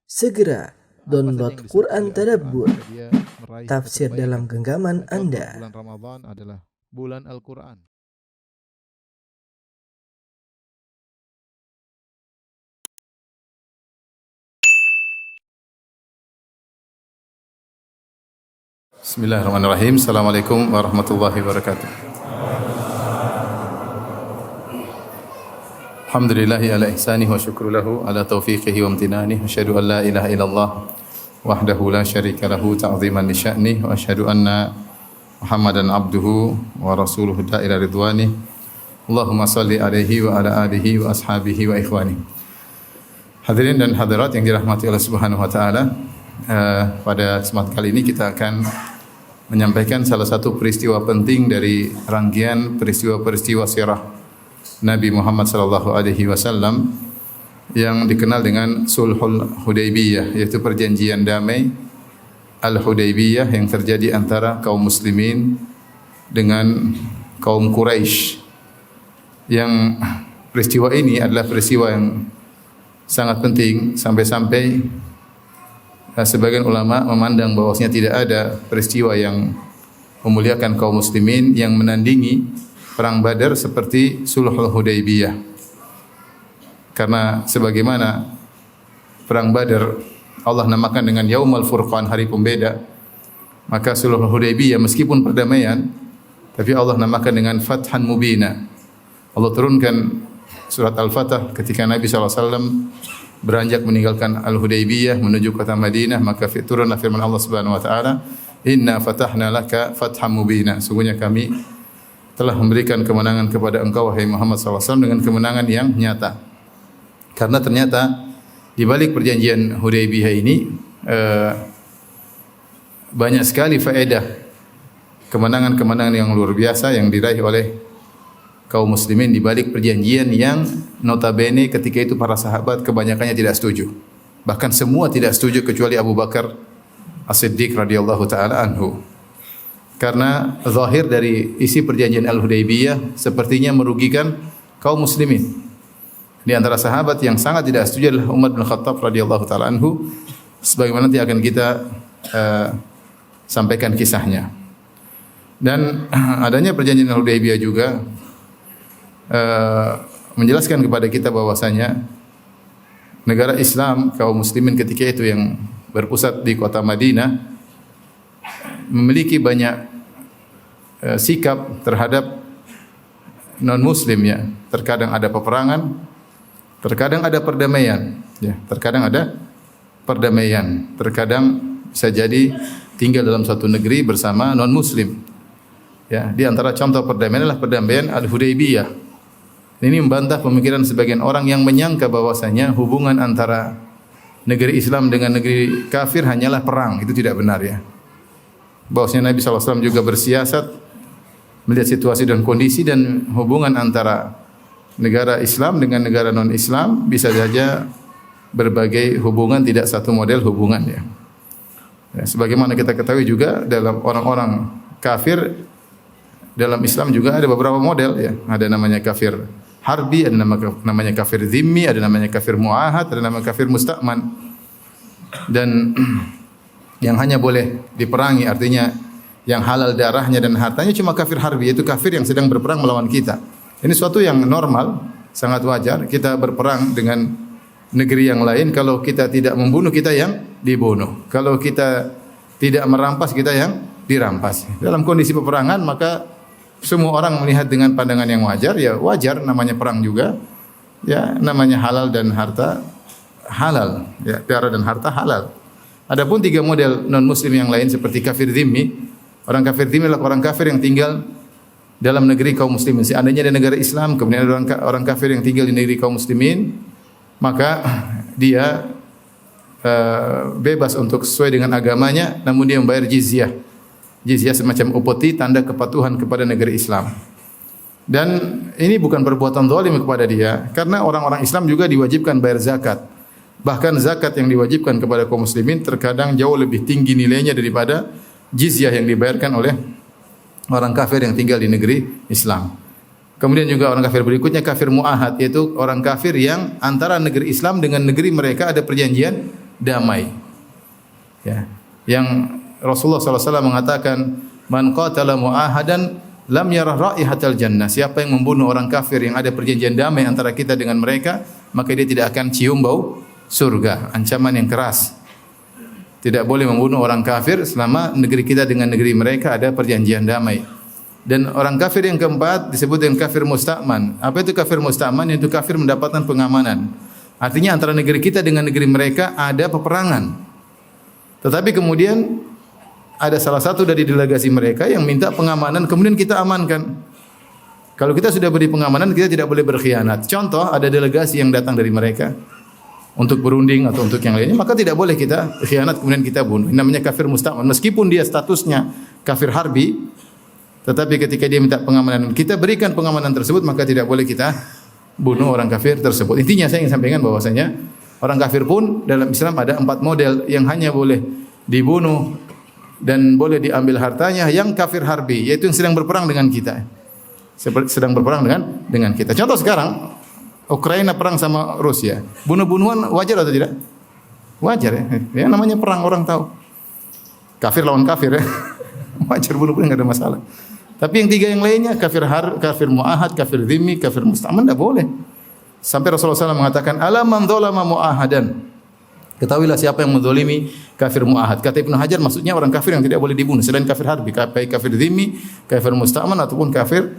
Segera download Quran Tadabbur, dia meraih tafsir kebaikan. dalam genggaman Contoh, Anda. bulan Ramadan adalah bulan Al-Quran. Bismillahirrahmanirrahim. Assalamualaikum warahmatullahi wabarakatuh. Alhamdulillahi ala ihsanihi wa syukru lahu ala taufiqihi wa amtinanihi. Asyhadu an la ilaha illallah wahdahu la syarika lahu ta'ziman li sya'nihi wa asyhadu anna Muhammadan abduhu wa rasuluhu da'ila ridwani. Allahumma salli alaihi wa ala alihi wa ashabihi wa ikhwani. Hadirin dan hadirat yang dirahmati Allah Subhanahu wa taala, pada kesempatan kali ini kita akan menyampaikan salah satu peristiwa penting dari rangkaian peristiwa-peristiwa sirah Nabi Muhammad sallallahu alaihi wasallam yang dikenal dengan Sulhul Hudaybiyah, yaitu perjanjian damai Al-Hudaybiyah yang terjadi antara kaum muslimin dengan kaum Quraisy. Yang peristiwa ini adalah peristiwa yang sangat penting sampai-sampai sebagian ulama memandang bahwasanya tidak ada peristiwa yang memuliakan kaum muslimin yang menandingi perang Badar seperti Sulhul Hudaybiyah. Karena sebagaimana perang Badar Allah namakan dengan Yaumul Furqan, hari pembeda, maka Sulhul Hudaybiyah meskipun perdamaian tapi Allah namakan dengan Fathan Mubina. Allah turunkan surat Al-Fatah ketika Nabi SAW beranjak meninggalkan Al-Hudaybiyah menuju kota Madinah, maka turunlah firman Allah Subhanahu wa taala, "Inna fatahna laka fatham mubina." Sungguhnya kami telah memberikan kemenangan kepada engkau wahai Muhammad SAW dengan kemenangan yang nyata. Karena ternyata di balik perjanjian Hudaybiyah ini banyak sekali faedah, kemenangan-kemenangan yang luar biasa yang diraih oleh kaum muslimin di balik perjanjian yang notabene ketika itu para sahabat kebanyakannya tidak setuju. Bahkan semua tidak setuju kecuali Abu Bakar As-Siddiq radhiyallahu taala anhu. Karena zahir dari isi perjanjian Al-Hudaybiyah sepertinya merugikan kaum muslimin. Di antara sahabat yang sangat tidak setuju adalah Umar bin Khattab radhiyallahu taala anhu, sebagaimana nanti akan kita sampaikan kisahnya. Dan adanya perjanjian Al-Hudaybiyah juga menjelaskan kepada kita bahwasanya negara Islam, kaum muslimin ketika itu yang berpusat di kota Madinah memiliki banyak sikap terhadap non-muslim ya. Terkadang ada peperangan, terkadang ada perdamaian ya, terkadang ada perdamaian, terkadang bisa jadi tinggal dalam satu negeri bersama non-muslim. Ya, di antara contoh perdamaian adalah perdamaian Al-Hudaybiyah. Ini membantah pemikiran sebagian orang yang menyangka bahwasanya hubungan antara negeri Islam dengan negeri kafir hanyalah perang. Itu tidak benar ya. Bahwasanya Nabi SAW juga bersiasat melihat situasi dan kondisi, dan hubungan antara negara Islam dengan negara non-Islam bisa saja berbagai hubungan, tidak satu model hubungan ya. Ya, sebagaimana kita ketahui juga dalam orang-orang kafir dalam Islam juga ada beberapa model ya. Ada namanya kafir harbi, ada namanya kafir zimmi, ada namanya kafir muahad, ada namanya kafir musta'man. Dan yang hanya boleh diperangi, artinya yang halal darahnya dan hartanya, cuma kafir harbi, yaitu kafir yang sedang berperang melawan kita. Ini suatu yang normal, sangat wajar kita berperang dengan negeri yang lain. Kalau kita tidak membunuh, kita yang dibunuh. Kalau kita tidak merampas, kita yang dirampas. Dalam kondisi peperangan maka semua orang melihat dengan pandangan yang wajar, ya wajar, namanya perang juga. Ya, namanya halal dan harta halal, ya, darah dan harta halal. Adapun tiga model non muslim yang lain seperti kafir zimmi. Orang kafir zimmi adalah orang kafir yang tinggal dalam negeri kaum muslimin. Seandainya ada negara Islam, kemudian ada orang kafir yang tinggal di negeri kaum muslimin, maka dia bebas untuk sesuai dengan agamanya, namun dia membayar jizyah. Jizyah semacam upeti, tanda kepatuhan kepada negeri Islam. Dan ini bukan perbuatan zalim kepada dia, karena orang-orang Islam juga diwajibkan bayar zakat. Bahkan zakat yang diwajibkan kepada kaum muslimin terkadang jauh lebih tinggi nilainya daripada jizyah yang dibayarkan oleh orang kafir yang tinggal di negeri Islam. Kemudian juga orang kafir berikutnya kafir muahad, yaitu orang kafir yang antara negeri Islam dengan negeri mereka ada perjanjian damai. Ya. Yang Rasulullah SAW mengatakan, "Man qatala mu'ahadan lam yarah raihatal jannah." Siapa yang membunuh orang kafir yang ada perjanjian damai antara kita dengan mereka, maka dia tidak akan cium bau surga. Ancaman yang keras. Tidak boleh membunuh orang kafir selama negeri kita dengan negeri mereka ada perjanjian damai. Dan orang kafir yang keempat disebut dengan kafir musta'man. Apa itu kafir musta'man? Itu kafir mendapatkan pengamanan. Artinya antara negeri kita dengan negeri mereka ada peperangan. Tetapi kemudian ada salah satu dari delegasi mereka yang minta pengamanan, kemudian kita amankan. Kalau kita sudah beri pengamanan, kita tidak boleh berkhianat. Contoh, ada delegasi yang datang dari mereka untuk berunding atau untuk yang lainnya, maka tidak boleh kita khianat kemudian kita bunuh. Ini namanya kafir musta'man. Meskipun dia statusnya kafir harbi, tetapi ketika dia minta pengamanan, kita berikan pengamanan tersebut, maka tidak boleh kita bunuh orang kafir tersebut. Intinya saya ingin sampaikan bahwasanya orang kafir pun dalam Islam ada 4 model yang hanya boleh dibunuh dan boleh diambil hartanya. Yang kafir harbi, yaitu yang sedang berperang dengan kita. Sedang berperang dengan kita. Contoh sekarang Ukraina perang sama Rusia. Bunuh-bunuhan wajar atau tidak? Wajar ya. Ya namanya perang, orang tahu. Kafir lawan kafir ya. Wajar bunuh-bunuh, enggak ada masalah. Tapi yang 3 yang lainnya kafir muahad, kafir dhimmi, kafir musta'man enggak boleh. Sampai Rasulullah SAW mengatakan, "Ala man dzalama muahadan." Ketahuilah siapa yang menzalimi kafir muahad. Kata Ibnu Hajar maksudnya orang kafir yang tidak boleh dibunuh selain kafir harbi, baik kafir dhimmi, kafir musta'man ataupun kafir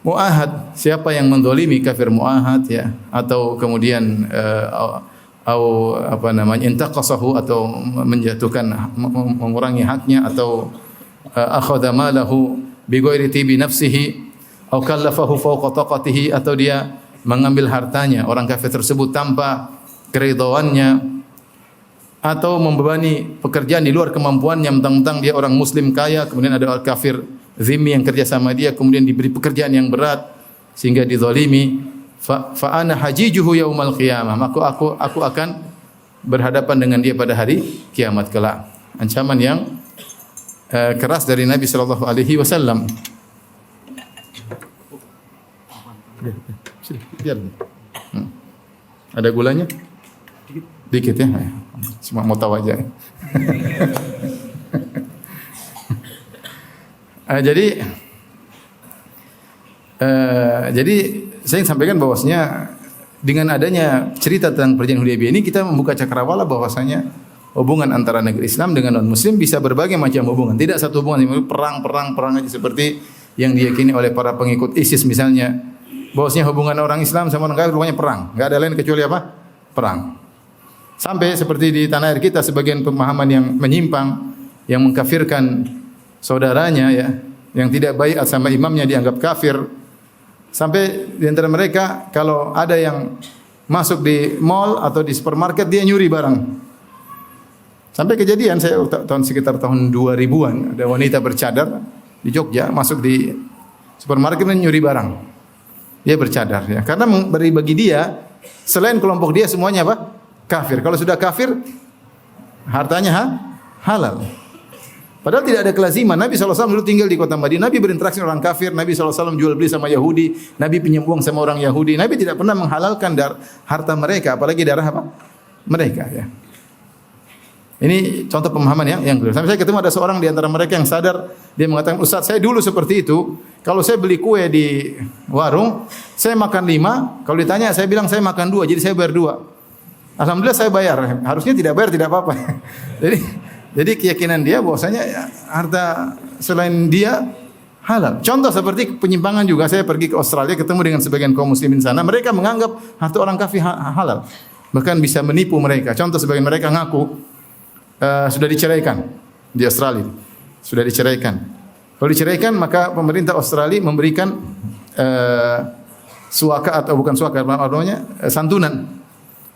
muahad. Siapa yang mendolimi kafir muahad ya, atau kemudian intaqasahu, atau menjatuhkan, mengurangi haknya, atau akhadha malahu bi ghairi tibi nafsihi atau kallafahu fawqa taqatihi, atau dia mengambil hartanya orang kafir tersebut tanpa keridhaannya, atau membebani pekerjaan di luar kemampuannya, mentang-mentang dia orang muslim kaya, kemudian ada orang kafir zimmi yang kerja sama dia, kemudian diberi pekerjaan yang berat sehingga dizalimi. Fa ana hajijuhu yaumal qiyamah, maka aku akan berhadapan dengan dia pada hari kiamat kelak. Ancaman yang keras dari Nabi sallallahu alaihi wasallam. Biar. Ada gulanya? Dikit ya. Cuma mau tahu aja. Jadi saya sampaikan bahwasanya dengan adanya cerita tentang perjanjian Hudaybiyah ini kita membuka cakrawala bahwasanya hubungan antara negeri Islam dengan non Muslim bisa berbagai macam hubungan. Tidak satu hubungan, perang aja seperti yang diyakini oleh para pengikut ISIS misalnya. Bahwasanya hubungan orang Islam sama orang kafir rupanya perang. Enggak ada lain kecuali apa? Perang. Sampai seperti di tanah air kita sebagian pemahaman yang menyimpang, yang mengkafirkan saudaranya ya, yang tidak baik sama imamnya dianggap kafir. Sampai di antara mereka kalau ada yang masuk di mall atau di supermarket dia nyuri barang. Sampai kejadian saya sekitar tahun 2000-an ada wanita bercadar di Jogja masuk di supermarket dan nyuri barang. Dia bercadar ya. Karena bagi dia selain kelompok dia semuanya apa? Kafir. Kalau sudah kafir hartanya halal. Padahal tidak ada kelaziman. Nabi SAW dulu tinggal di kota Madinah. Nabi berinteraksi dengan orang kafir. Nabi SAW jual beli sama Yahudi. Nabi pinjam uang sama orang Yahudi. Nabi tidak pernah menghalalkan harta mereka. Apalagi darah apa? Mereka. Ya. Ini contoh pemahaman yang keliru. Sampai saya ketemu ada seorang di antara mereka yang sadar. Dia mengatakan, Ustaz saya dulu seperti itu. Kalau saya beli kue di warung, saya makan 5. Kalau ditanya, saya bilang saya makan 2. Jadi saya bayar 2. Alhamdulillah saya bayar. Harusnya tidak bayar, tidak apa-apa. Jadi keyakinan dia bahwasanya ya, harta selain dia halal. Contoh seperti penyimpangan juga. Saya pergi ke Australia ketemu dengan sebagian kaum muslimin sana. Mereka menganggap harta orang kafir halal. Bahkan bisa menipu mereka. Contoh sebagian mereka ngaku sudah diceraikan di Australia. Sudah diceraikan. Kalau diceraikan maka pemerintah Australia memberikan suaka atau bukan suaka namanya santunan.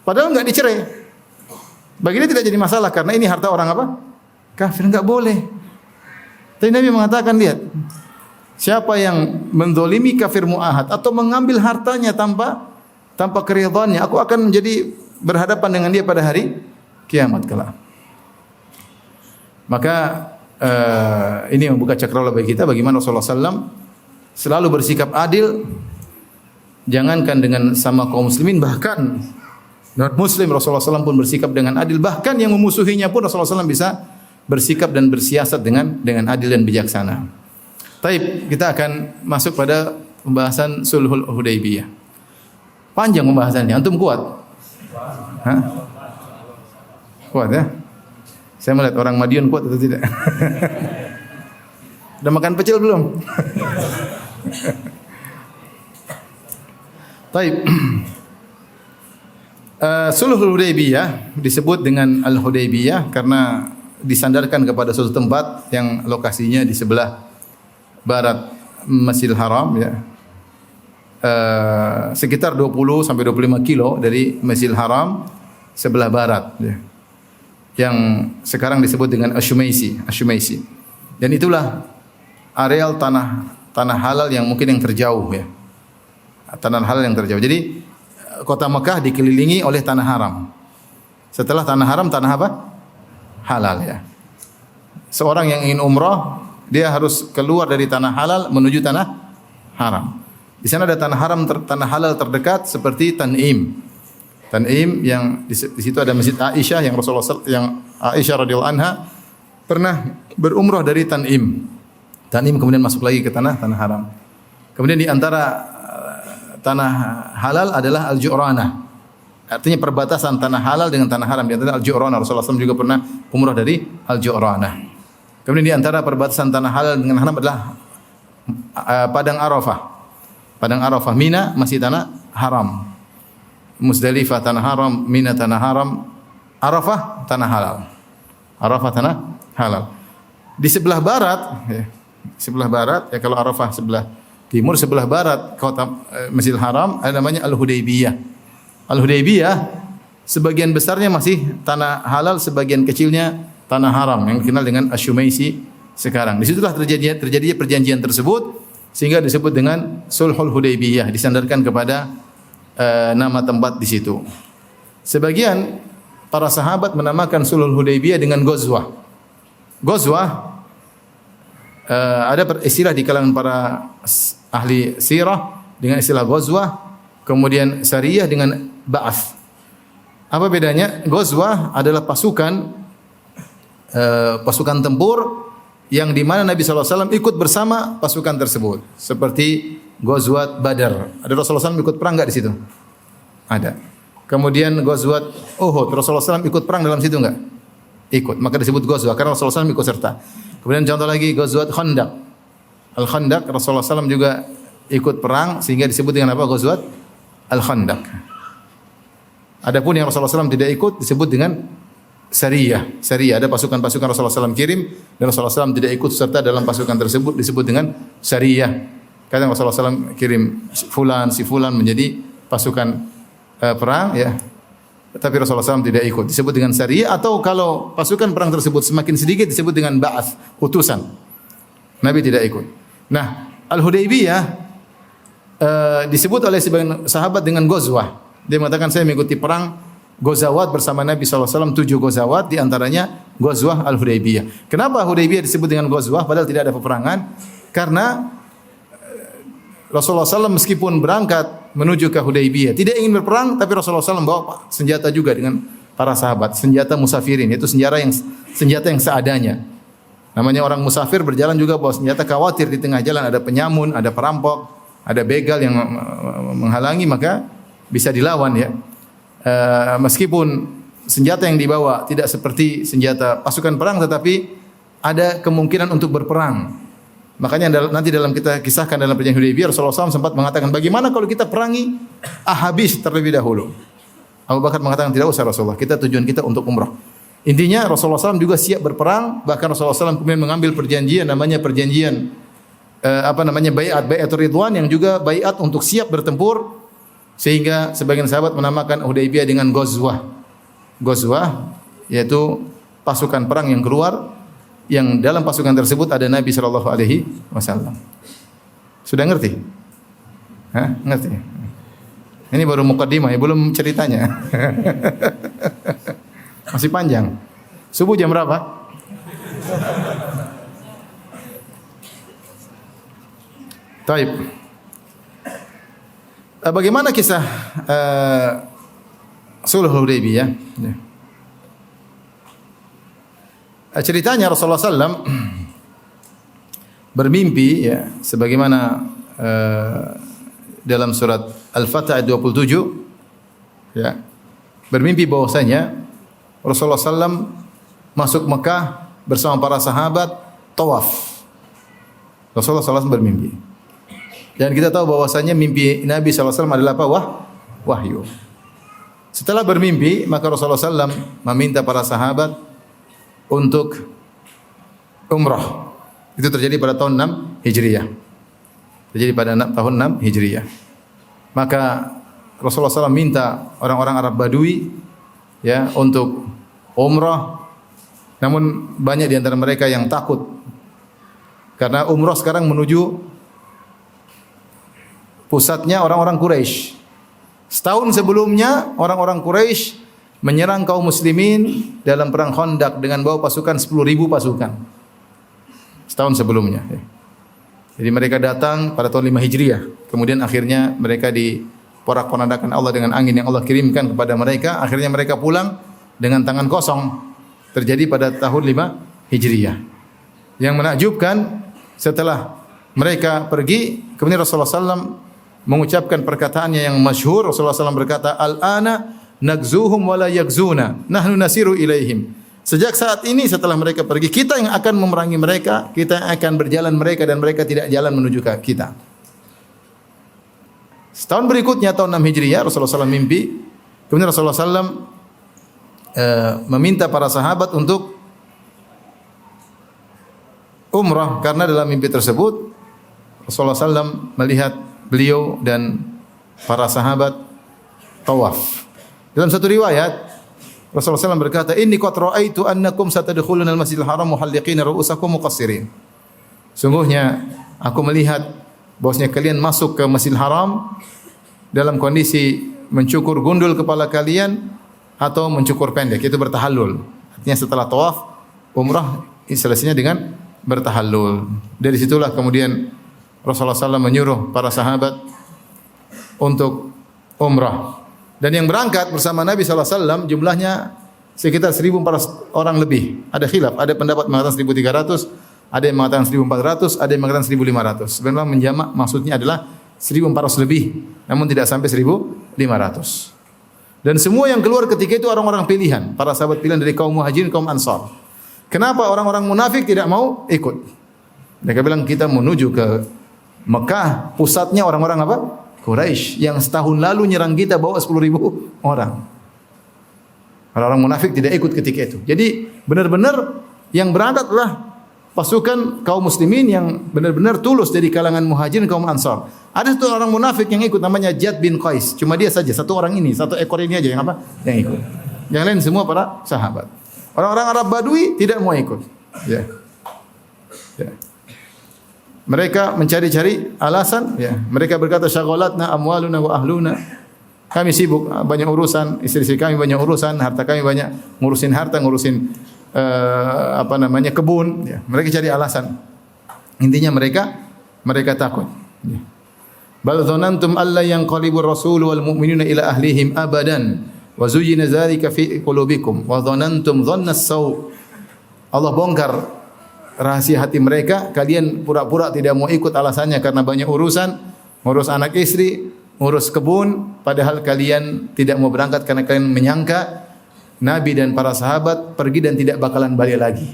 Padahal enggak dicerai. Bagi dia tidak jadi masalah karena ini harta orang apa? Kafir, enggak boleh. Tapi Nabi mengatakan, lihat, siapa yang menzalimi kafir muahad atau mengambil hartanya tanpa keridhaannya, aku akan menjadi berhadapan dengan dia pada hari kiamat kelak. Maka ini membuka cakrawala bagi kita bagaimana Rasulullah SAW selalu bersikap adil, jangankan dengan sama kaum muslimin, bahkan Muslim Rasulullah SAW pun bersikap dengan adil, bahkan yang memusuhinya pun Rasulullah SAW bisa bersikap dan bersiasat dengan adil dan bijaksana. Taib, kita akan masuk pada pembahasan Sulhul Hudaybiyah. Panjang pembahasannya, antum kuat? Hah? Kuat ya? Saya melihat orang Madiun kuat atau tidak? Udah makan pecel belum? Taib. Sulhul Hudaybiyah disebut dengan Al-Hudaybiyah karena disandarkan kepada suatu tempat yang lokasinya di sebelah barat Masjidil Haram ya. Sekitar 20 sampai 25 kilo dari Masjidil Haram sebelah barat ya. Yang sekarang disebut dengan Asy-Syumaisi. Dan itulah areal tanah halal yang mungkin yang terjauh ya. Tanah halal yang terjauh. Jadi kota Mekah dikelilingi oleh tanah haram. Setelah tanah haram, tanah apa? Halal ya. Seorang yang ingin umrah, dia harus keluar dari tanah halal menuju tanah haram. Di sana ada tanah haram, tanah halal terdekat seperti Tan'im. Tan'im yang di situ ada Masjid Aisyah yang Aisyah radhiyallahu anha pernah berumrah dari Tan'im. Tan'im kemudian masuk lagi ke tanah haram. Kemudian di antara tanah halal adalah Al-Ju'ranah. Artinya perbatasan tanah halal dengan tanah haram. Di antara Al-Ju'ranah, Rasulullah SAW juga pernah umrah dari Al-Ju'ranah. Kemudian di antara perbatasan tanah halal dengan haram adalah Padang Arafah. Padang Arafah, Mina masih tanah haram. Muzdalifah tanah haram, Mina tanah haram, Arafah tanah halal. Arafah tanah halal. Di sebelah barat, ya kalau Arafah sebelah timur, sebelah barat kota Masjidil Haram ada namanya Al-Hudaybiyah. Al-Hudaybiyah sebagian besarnya masih tanah halal, sebagian kecilnya tanah haram yang dikenal dengan Asy-Syumaisi sekarang. Di situlah terjadinya perjanjian tersebut sehingga disebut dengan Sulhul Hudaybiyah, disandarkan kepada nama tempat di situ. Sebagian para sahabat menamakan Sulhul Hudaybiyah dengan Ghazwah. Ghazwah ada istilah di kalangan para ahli sirah dengan istilah Ghazwah, kemudian Sariyah dengan Ba'ats. Apa bedanya? Ghazwah adalah pasukan tempur yang di mana Nabi SAW ikut bersama pasukan tersebut. Seperti Ghazwat Badar. Ada Rasulullah SAW ikut perang enggak di situ? Ada. Kemudian Ghazwat Uhud, Rasulullah SAW ikut perang dalam situ enggak? Ikut. Maka disebut Ghazwah karena Rasulullah SAW ikut serta. Kemudian contoh lagi Ghazwat Khandaq. Al-Khandaq Rasulullah SAW juga ikut perang sehingga disebut dengan apa? Ghazwat Al-Khandaq. Adapun yang Rasulullah SAW tidak ikut disebut dengan Sariyah. Sariyah ada pasukan-pasukan Rasulullah SAW kirim dan Rasulullah SAW tidak ikut serta dalam pasukan tersebut disebut dengan Sariyah. Kadang Rasulullah SAW kirim si fulan menjadi pasukan perang ya. Tapi Rasulullah SAW tidak ikut disebut dengan Sariyah, atau kalau pasukan perang tersebut semakin sedikit disebut dengan Ba'ats, utusan. Nabi tidak ikut. Nah, Al-Hudaybiyah disebut oleh sebagian sahabat dengan Ghazwah. Dia mengatakan saya mengikuti perang Ghazawat bersama Nabi SAW, 7 Ghazawat, di antaranya Ghazwah Al-Hudaybiyah. Kenapa Hudaybiyah disebut dengan Ghazwah padahal tidak ada peperangan? Karena Rasulullah SAW meskipun berangkat menuju ke Hudaybiyah tidak ingin berperang, tapi Rasulullah SAW bawa senjata juga dengan para sahabat, senjata musafirin, yaitu senjata yang seadanya. Namanya orang musafir berjalan juga bawa senjata, khawatir di tengah jalan ada penyamun, ada perampok, ada begal yang menghalangi, maka bisa dilawan ya. Meskipun senjata yang dibawa tidak seperti senjata pasukan perang, tetapi ada kemungkinan untuk berperang. Makanya nanti dalam kita kisahkan dalam perjanjian Hudaybiyah, Rasulullah SAW sempat mengatakan, bagaimana kalau kita perangi Ahabis terlebih dahulu? Abu Bakar mengatakan, tidak usah Rasulullah, tujuan kita untuk umrah. Intinya Rasulullah SAW juga siap berperang, bahkan Rasulullah SAW kemudian mengambil perjanjian, namanya perjanjian bai'at Ridwan, yang juga bai'at untuk siap bertempur. Sehingga sebagian sahabat menamakan Hudaybiyah dengan Ghazwah. Ghazwah yaitu pasukan perang yang keluar, yang dalam pasukan tersebut ada Nabi SAW. Sudah ngerti? Hah? Ngerti? Ini baru mukaddimah, ya, belum ceritanya. Masih panjang. Subuh jam berapa? Taib. Bagaimana kisah Sulh Hudaybiyah. Ya. Ceritanya Rasulullah SAW bermimpi ya sebagaimana dalam surat Al-Fatah ayat 27 ya. Bermimpi bahwasanya Rasulullah SAW masuk Mekah bersama para sahabat tawaf. Rasulullah SAW bermimpi. Dan kita tahu bahwasanya mimpi Nabi SAW adalah apa? Wahyu. Setelah bermimpi, maka Rasulullah SAW meminta para sahabat untuk umrah. Itu terjadi pada tahun 6 Hijriah. Terjadi pada tahun 6 Hijriah. Maka Rasulullah SAW minta orang-orang Arab Badui ya untuk umrah. Namun banyak di antara mereka yang takut. Karena umrah sekarang menuju pusatnya orang-orang Quraisy. Setahun sebelumnya orang-orang Quraisy menyerang kaum muslimin dalam perang Khandaq dengan bawa pasukan 10.000 pasukan. Setahun sebelumnya. Jadi mereka datang pada tahun 5 Hijriah. Kemudian akhirnya mereka diporak-porandakan Allah dengan angin yang Allah kirimkan kepada mereka. Akhirnya mereka pulang dengan tangan kosong. Terjadi pada tahun 5 Hijriah. Yang menakjubkan setelah mereka pergi, kemudian Rasulullah SAW mengucapkan perkataannya yang masyhur. Rasulullah SAW berkata, Al-ana nagzuhum wa la yagzuna, nahnu nasiru ilaihim. Sejak saat ini setelah mereka pergi, kita yang akan memerangi mereka, kita yang akan berjalan mereka dan mereka tidak jalan menuju ke kita. Setahun berikutnya tahun 6 Hijriah Rasulullah SAW mimpi. Kemudian Rasulullah SAW meminta para sahabat untuk umrah karena dalam mimpi tersebut Rasulullah SAW melihat beliau dan para sahabat tawaf. Dalam satu riwayat Rasulullah SAW berkata, "Inni qad ra'aitu annakum satadkhuluna al-Masjidil Haram muhalliqina ru'usakum muqassirin." Sungguhnya aku melihat bahwasanya kalian masuk ke Masjidil Haram dalam kondisi mencukur gundul kepala kalian atau mencukur pendek, itu bertahallul. Artinya setelah tawaf umrah selesainya dengan bertahallul. Dari situlah kemudian Rasulullah SAW menyuruh para sahabat untuk umrah. Dan yang berangkat bersama Nabi SAW jumlahnya sekitar 1.400 orang lebih. Ada khilaf, ada pendapat mengatakan 1.300, ada yang mengatakan 1.400, ada yang mengatakan 1.500. Sebenarnya menjamak maksudnya adalah 1.400 lebih, namun tidak sampai 1.500. Dan semua yang keluar ketika itu orang-orang pilihan, para sahabat pilihan dari kaum Muhajirin, kaum Ansar. Kenapa orang-orang munafik tidak mau ikut? Mereka bilang kita menuju ke Mekah, pusatnya orang-orang apa? Quraisy yang setahun lalu nyerang kita bawa 10.000 orang. Orang-orang munafik tidak ikut ketika itu. Jadi benar-benar yang berangkat adalah pasukan kaum muslimin yang benar-benar tulus dari kalangan Muhajirin kaum Ansar. Ada satu orang munafik yang ikut namanya Jad bin Qais. Cuma dia saja, satu orang ini, satu ekor ini aja yang apa? Yang ikut. Yang lain semua para sahabat. Orang-orang Arab Badui tidak mau ikut. Ya. Ya. Mereka mencari-cari alasan, ya. Mereka berkata syaghalatna amwaluna wa ahluna. Kami sibuk banyak urusan, istri-istri kami banyak urusan, harta kami banyak, ngurusin harta, ngurusin kebun, ya. Mereka cari alasan. Intinya mereka takut. Ya. Bal dzanantum alla yanqalibur rasul wal mu'minuna ila ahlihim abadan wa zuyyina dzalika fi qulubikum wa dzanantum dhannas saw. Allah bongkar rahasia hati mereka, kalian pura-pura tidak mau ikut alasannya karena banyak urusan, ngurus anak istri, ngurus kebun, padahal kalian tidak mau berangkat karena kalian menyangka Nabi dan para sahabat pergi dan tidak bakalan balik lagi.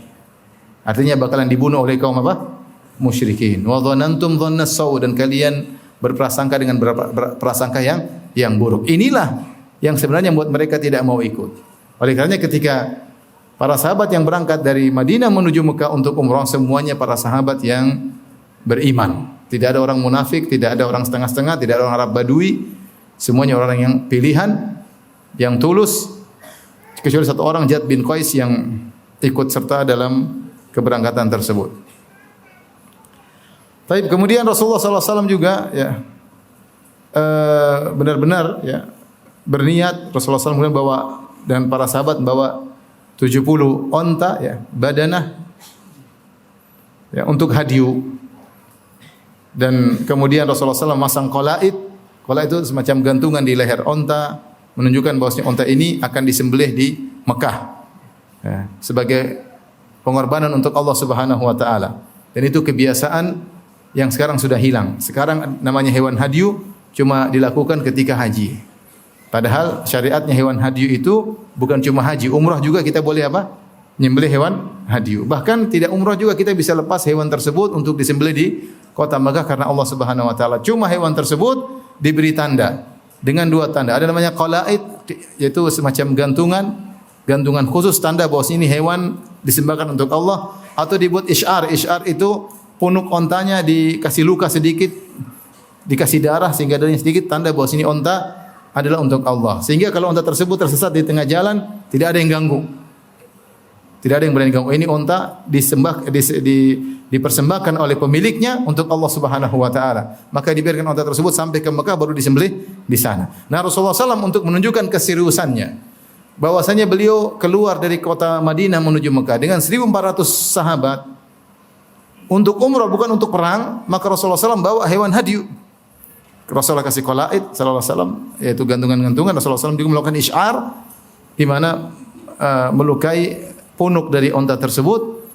Artinya bakalan dibunuh oleh kaum apa? Musyrikin. Wa dhanantum dhannas saw, dan kalian berprasangka dengan prasangka yang buruk. Inilah yang sebenarnya membuat mereka tidak mau ikut. Oleh karenanya ketika para sahabat yang berangkat dari Madinah menuju Mekah untuk umrah, semuanya para sahabat yang beriman. Tidak ada orang munafik, tidak ada orang setengah-setengah, tidak ada orang Arab Badui. Semuanya orang yang pilihan, yang tulus. Kecuali satu orang, Jad bin Qais, yang ikut serta dalam keberangkatan tersebut. Baik, kemudian Rasulullah SAW juga ya benar-benar ya berniat. Rasulullah SAW kemudian bawa, dan para sahabat bawa 70 onta ya, badanah ya, untuk hadiu. Dan kemudian Rasulullah SAW masang qalaid. Qalaid itu semacam gantungan di leher onta menunjukkan bahwasanya unta ini akan disembelih di Mekah ya, sebagai pengorbanan untuk Allah Subhanahu wa taala. Dan itu kebiasaan yang sekarang sudah hilang. Sekarang namanya hewan hadyu cuma dilakukan ketika haji. Padahal syariatnya hewan hadyu itu bukan cuma haji, umrah juga kita boleh apa? Menyembelih hewan hadyu. Bahkan tidak umrah juga kita bisa lepas hewan tersebut untuk disembelih di kota Makkah karena Allah Subhanahu wa taala. Cuma hewan tersebut diberi tanda dengan dua tanda. Ada namanya qalaid, yaitu semacam gantungan khusus tanda bahwa ini hewan disembahkan untuk Allah, atau dibuat isyar. Isyar itu punuk ontanya dikasih luka sedikit, dikasih darah sehingga darahnya sedikit, tanda bahwa ini onta adalah untuk Allah. Sehingga kalau onta tersebut tersesat di tengah jalan, tidak ada yang ganggu. Tidak ada yang berani ganggu. Ini onta dipersembahkan oleh pemiliknya untuk Allah Subhanahu wa taala. Maka dibiarkan onta tersebut sampai ke Mekah baru disembelih di sana. Nah, Rasulullah SAW untuk menunjukkan keseriusannya, bahwasanya beliau keluar dari kota Madinah menuju Mekah dengan 1.400 sahabat untuk umrah, bukan untuk perang. Maka Rasulullah SAW bawa hewan hadyu. Rasulullah kasih qalaid sallallahu alaihi wasallam, yaitu gantungan-gantungan. Rasulullah SAW juga melakukan isyar di mana melukai punuk dari onta tersebut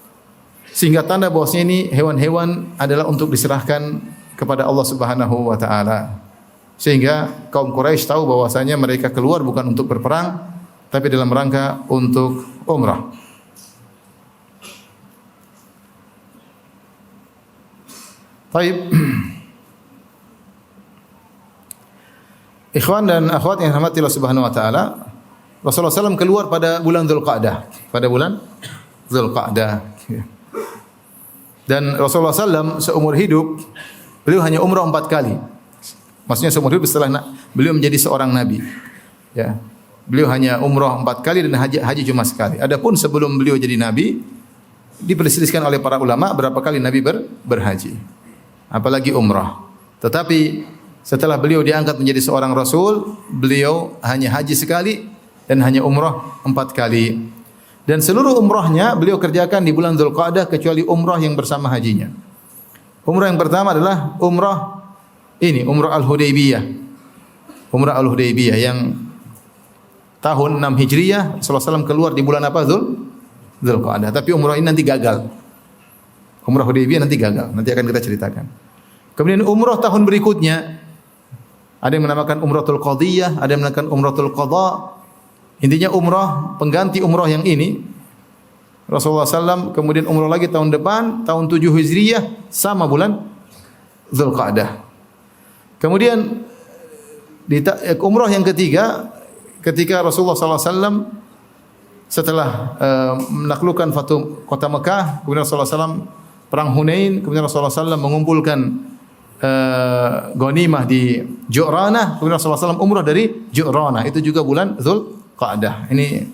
sehingga tanda bahwasanya ini hewan-hewan adalah untuk diserahkan kepada Allah Subhanahu wa taala. Sehingga kaum Quraisy tahu bahwasanya mereka keluar bukan untuk berperang tapi dalam rangka untuk umrah. Baik. Ikhwan dan akhwat yang dirahmati Allah Subhanahu wa taala, Rasulullah SAW keluar pada bulan Dzulqa'dah, pada bulan Dzulqa'dah. Dan Rasulullah SAW seumur hidup beliau hanya umrah 4 kali. Maksudnya seumur hidup setelah beliau menjadi seorang nabi. Ya. Beliau hanya umrah 4 kali dan haji cuma sekali. Adapun sebelum beliau jadi nabi, diperselisihkan oleh para ulama berapa kali nabi berhaji. Apalagi umrah. Tetapi setelah beliau diangkat menjadi seorang rasul, beliau hanya haji sekali dan hanya umrah 4 kali. Dan seluruh umrahnya beliau kerjakan di bulan Dzulqa'dah kecuali umrah yang bersama hajinya. Umrah yang pertama adalah umrah Al-Hudaybiyah. Umrah Al-Hudaybiyah yang tahun 6 Hijriyah, Rasulullah SAW keluar di bulan apa? Dzulqa'dah. Tapi umrah ini nanti gagal. Umrah Hudaybiyah nanti gagal. Nanti akan kita ceritakan. Kemudian umrah tahun berikutnya, ada yang menamakan umratul qadiyah, ada yang menamakan umratul qadha. Intinya umrah pengganti umrah yang ini. Rasulullah SAW kemudian umrah lagi tahun depan, tahun 7 Hijriyah, sama bulan Dzulqa'dah. Kemudian di umrah yang ketiga, ketika Rasulullah SAW setelah menaklukkan kota Mekah, kemudian Rasulullah SAW perang Hunain, kemudian Rasulullah SAW mengumpulkan ghanimah di Ju'ranah, kemudian Rasulullah SAW umrah dari Ju'ranah, itu juga bulan Dzulqa'dah. Ini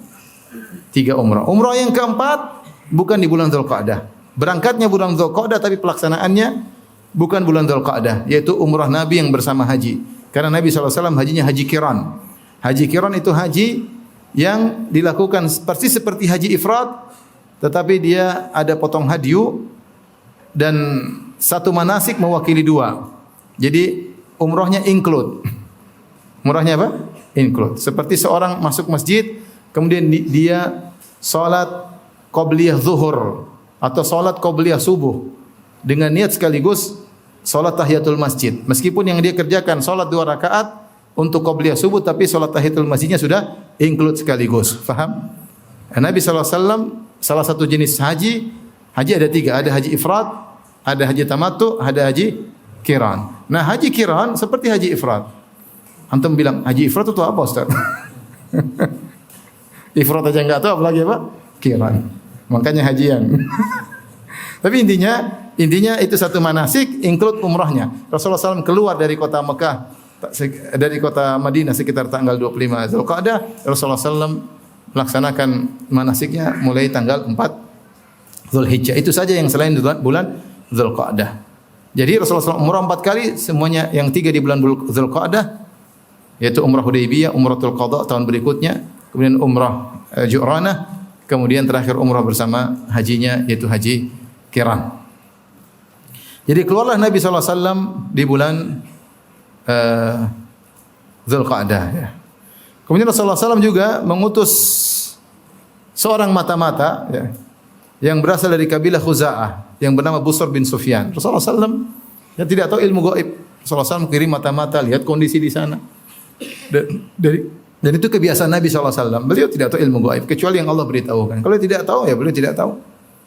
3 umrah. Umrah yang keempat bukan di bulan Dzulqa'dah. Berangkatnya bulan Dzulqa'dah tapi pelaksanaannya bukan bulan Dzulqa'dah, yaitu umrah Nabi yang bersama haji. Karena Nabi SAW hajinya haji qiran. Haji qiran itu haji yang dilakukan persis seperti haji ifrad, tetapi dia ada potong hadyu dan satu manasik mewakili 2. Jadi umrahnya include. Umrahnya apa? Include. Seperti seorang masuk masjid, kemudian dia salat qabliyah zuhur atau salat qabliyah subuh dengan niat sekaligus salat tahiyatul masjid. Meskipun yang dia kerjakan salat 2 rakaat untuk qabliyah subuh, tapi salat tahiyatul masjidnya sudah include sekaligus. Faham? Nabi SAW salah satu jenis haji ada 3. Ada haji ifrad, ada haji tamattu, ada haji qiran. Nah, haji qiran seperti haji ifrad. Antum bilang, haji ifrad itu apa, Ustaz? Ifrad aja enggak tahu apalagi apa? Qiran. Makanya hajian. Tapi intinya itu satu manasik include umrahnya. Rasulullah SAW keluar dari kota Mekah, dari kota Madinah sekitar tanggal 25 Dzulqa'dah. Rasulullah SAW melaksanakan manasiknya mulai tanggal 4 Dzulhijjah. Itu saja yang selain bulan Dzulqa'dah. Jadi Rasulullah SAW umrah 4 kali, semuanya yang 3 di bulan Dzulqa'dah, yaitu umrah Hudaybiyah, umratul qadha tahun berikutnya, kemudian umrah Ju'ranah, kemudian terakhir umrah bersama hajinya yaitu haji qiran. Jadi keluarlah Nabi SAW di bulan Dzulqa'dah ya. Kemudian Rasulullah SAW juga mengutus seorang mata-mata ya, yang berasal dari kabilah Khuza'ah yang bernama Busr bin Sufyan. Rasulullah SAW yang tidak tahu ilmu gaib. Rasulullah SAW kirim mata-mata lihat kondisi di sana. Dan itu kebiasaan Nabi SAW. Beliau tidak tahu ilmu gaib kecuali yang Allah beritahukan. Kalau tidak tahu ya beliau tidak tahu.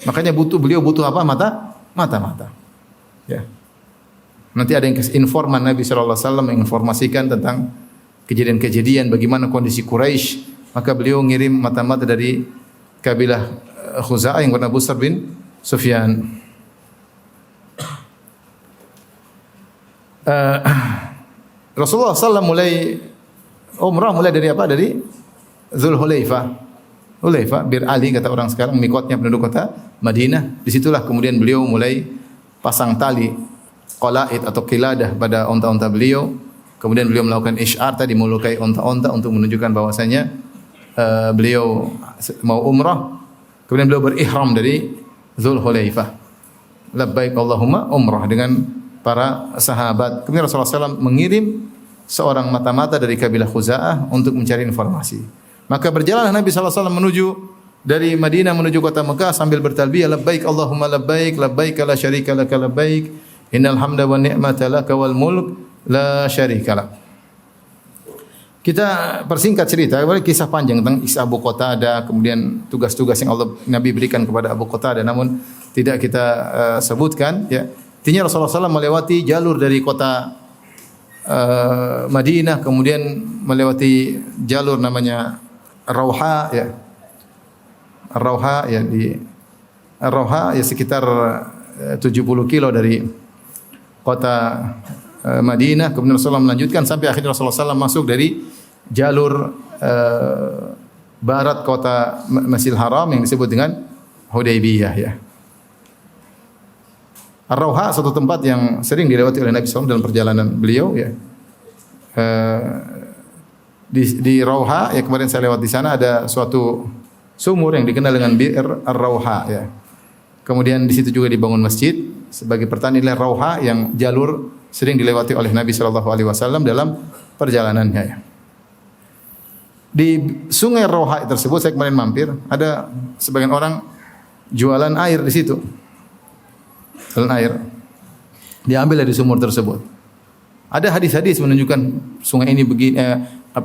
Makanya beliau butuh apa? Mata-mata. Ya. Nanti ada yang informan Nabi SAW menginformasikan tentang kejadian-kejadian bagaimana kondisi Quraisy. Maka beliau ngirim mata-mata dari kabilah Khuza'ah yang bernama Busr bin Sufyan. Rasulullah SAW mulai umrah dari apa? Dari Zulhulaifah. Hulaifah, Bir Ali kata orang sekarang, mikotnya penduduk kota Madinah. Disitulah kemudian beliau mulai pasang tali qalaid atau qiladah pada onta-onta beliau. Kemudian beliau melakukan isy'ar tadi melukai onta-onta untuk menunjukkan bahwasanya beliau mau umrah. Kemudian beliau berihram dari Zulhulaifah. Labbaik Allahumma umrah dengan para sahabat. Kemudian Rasulullah SAW mengirim seorang mata-mata dari kabilah Khuza'ah untuk mencari informasi. Maka berjalan Nabi SAW menuju dari Madinah menuju kota Mekah sambil bertalbiyah labbaik Allahumma labbaik labbaik la syarika laka labbaik innal hamda wan ni'mata laka wal mulk la syarika lak. Kita persingkat cerita, kisah panjang tentang kisah Abu Qatadah, kemudian tugas-tugas yang Nabi berikan kepada Abu Qatadah, namun tidak kita sebutkan. Ya, intinya Rasulullah SAW melewati jalur dari kota Madinah, kemudian melewati jalur namanya Ar-Rauha, ya, Ar-Rauha ya di Ar-Rauha ya sekitar 70 kilo dari kota Madinah. Kemudian Rasulullah melanjutkan sampai akhirnya Rasulullah SAW masuk dari jalur barat kota Masjidil Haram yang disebut dengan Hudaybiyah ya. Ar-Rauha satu tempat yang sering dilewati oleh Nabi SAW dalam perjalanan beliau ya. Di Rauha ya kemarin saya lewat di sana ada suatu sumur yang dikenal dengan Bir Ar-Rauha ya. Kemudian di situ juga dibangun masjid sebagai pertanda nilai Rauha yang jalur sering dilewati oleh Nabi SAW dalam perjalanannya ya. Di sungai Rauha tersebut saya kemarin mampir, ada sebagian orang jualan air di situ. Jualan air diambil dari sumur tersebut. Ada hadis-hadis menunjukkan sungai ini begini,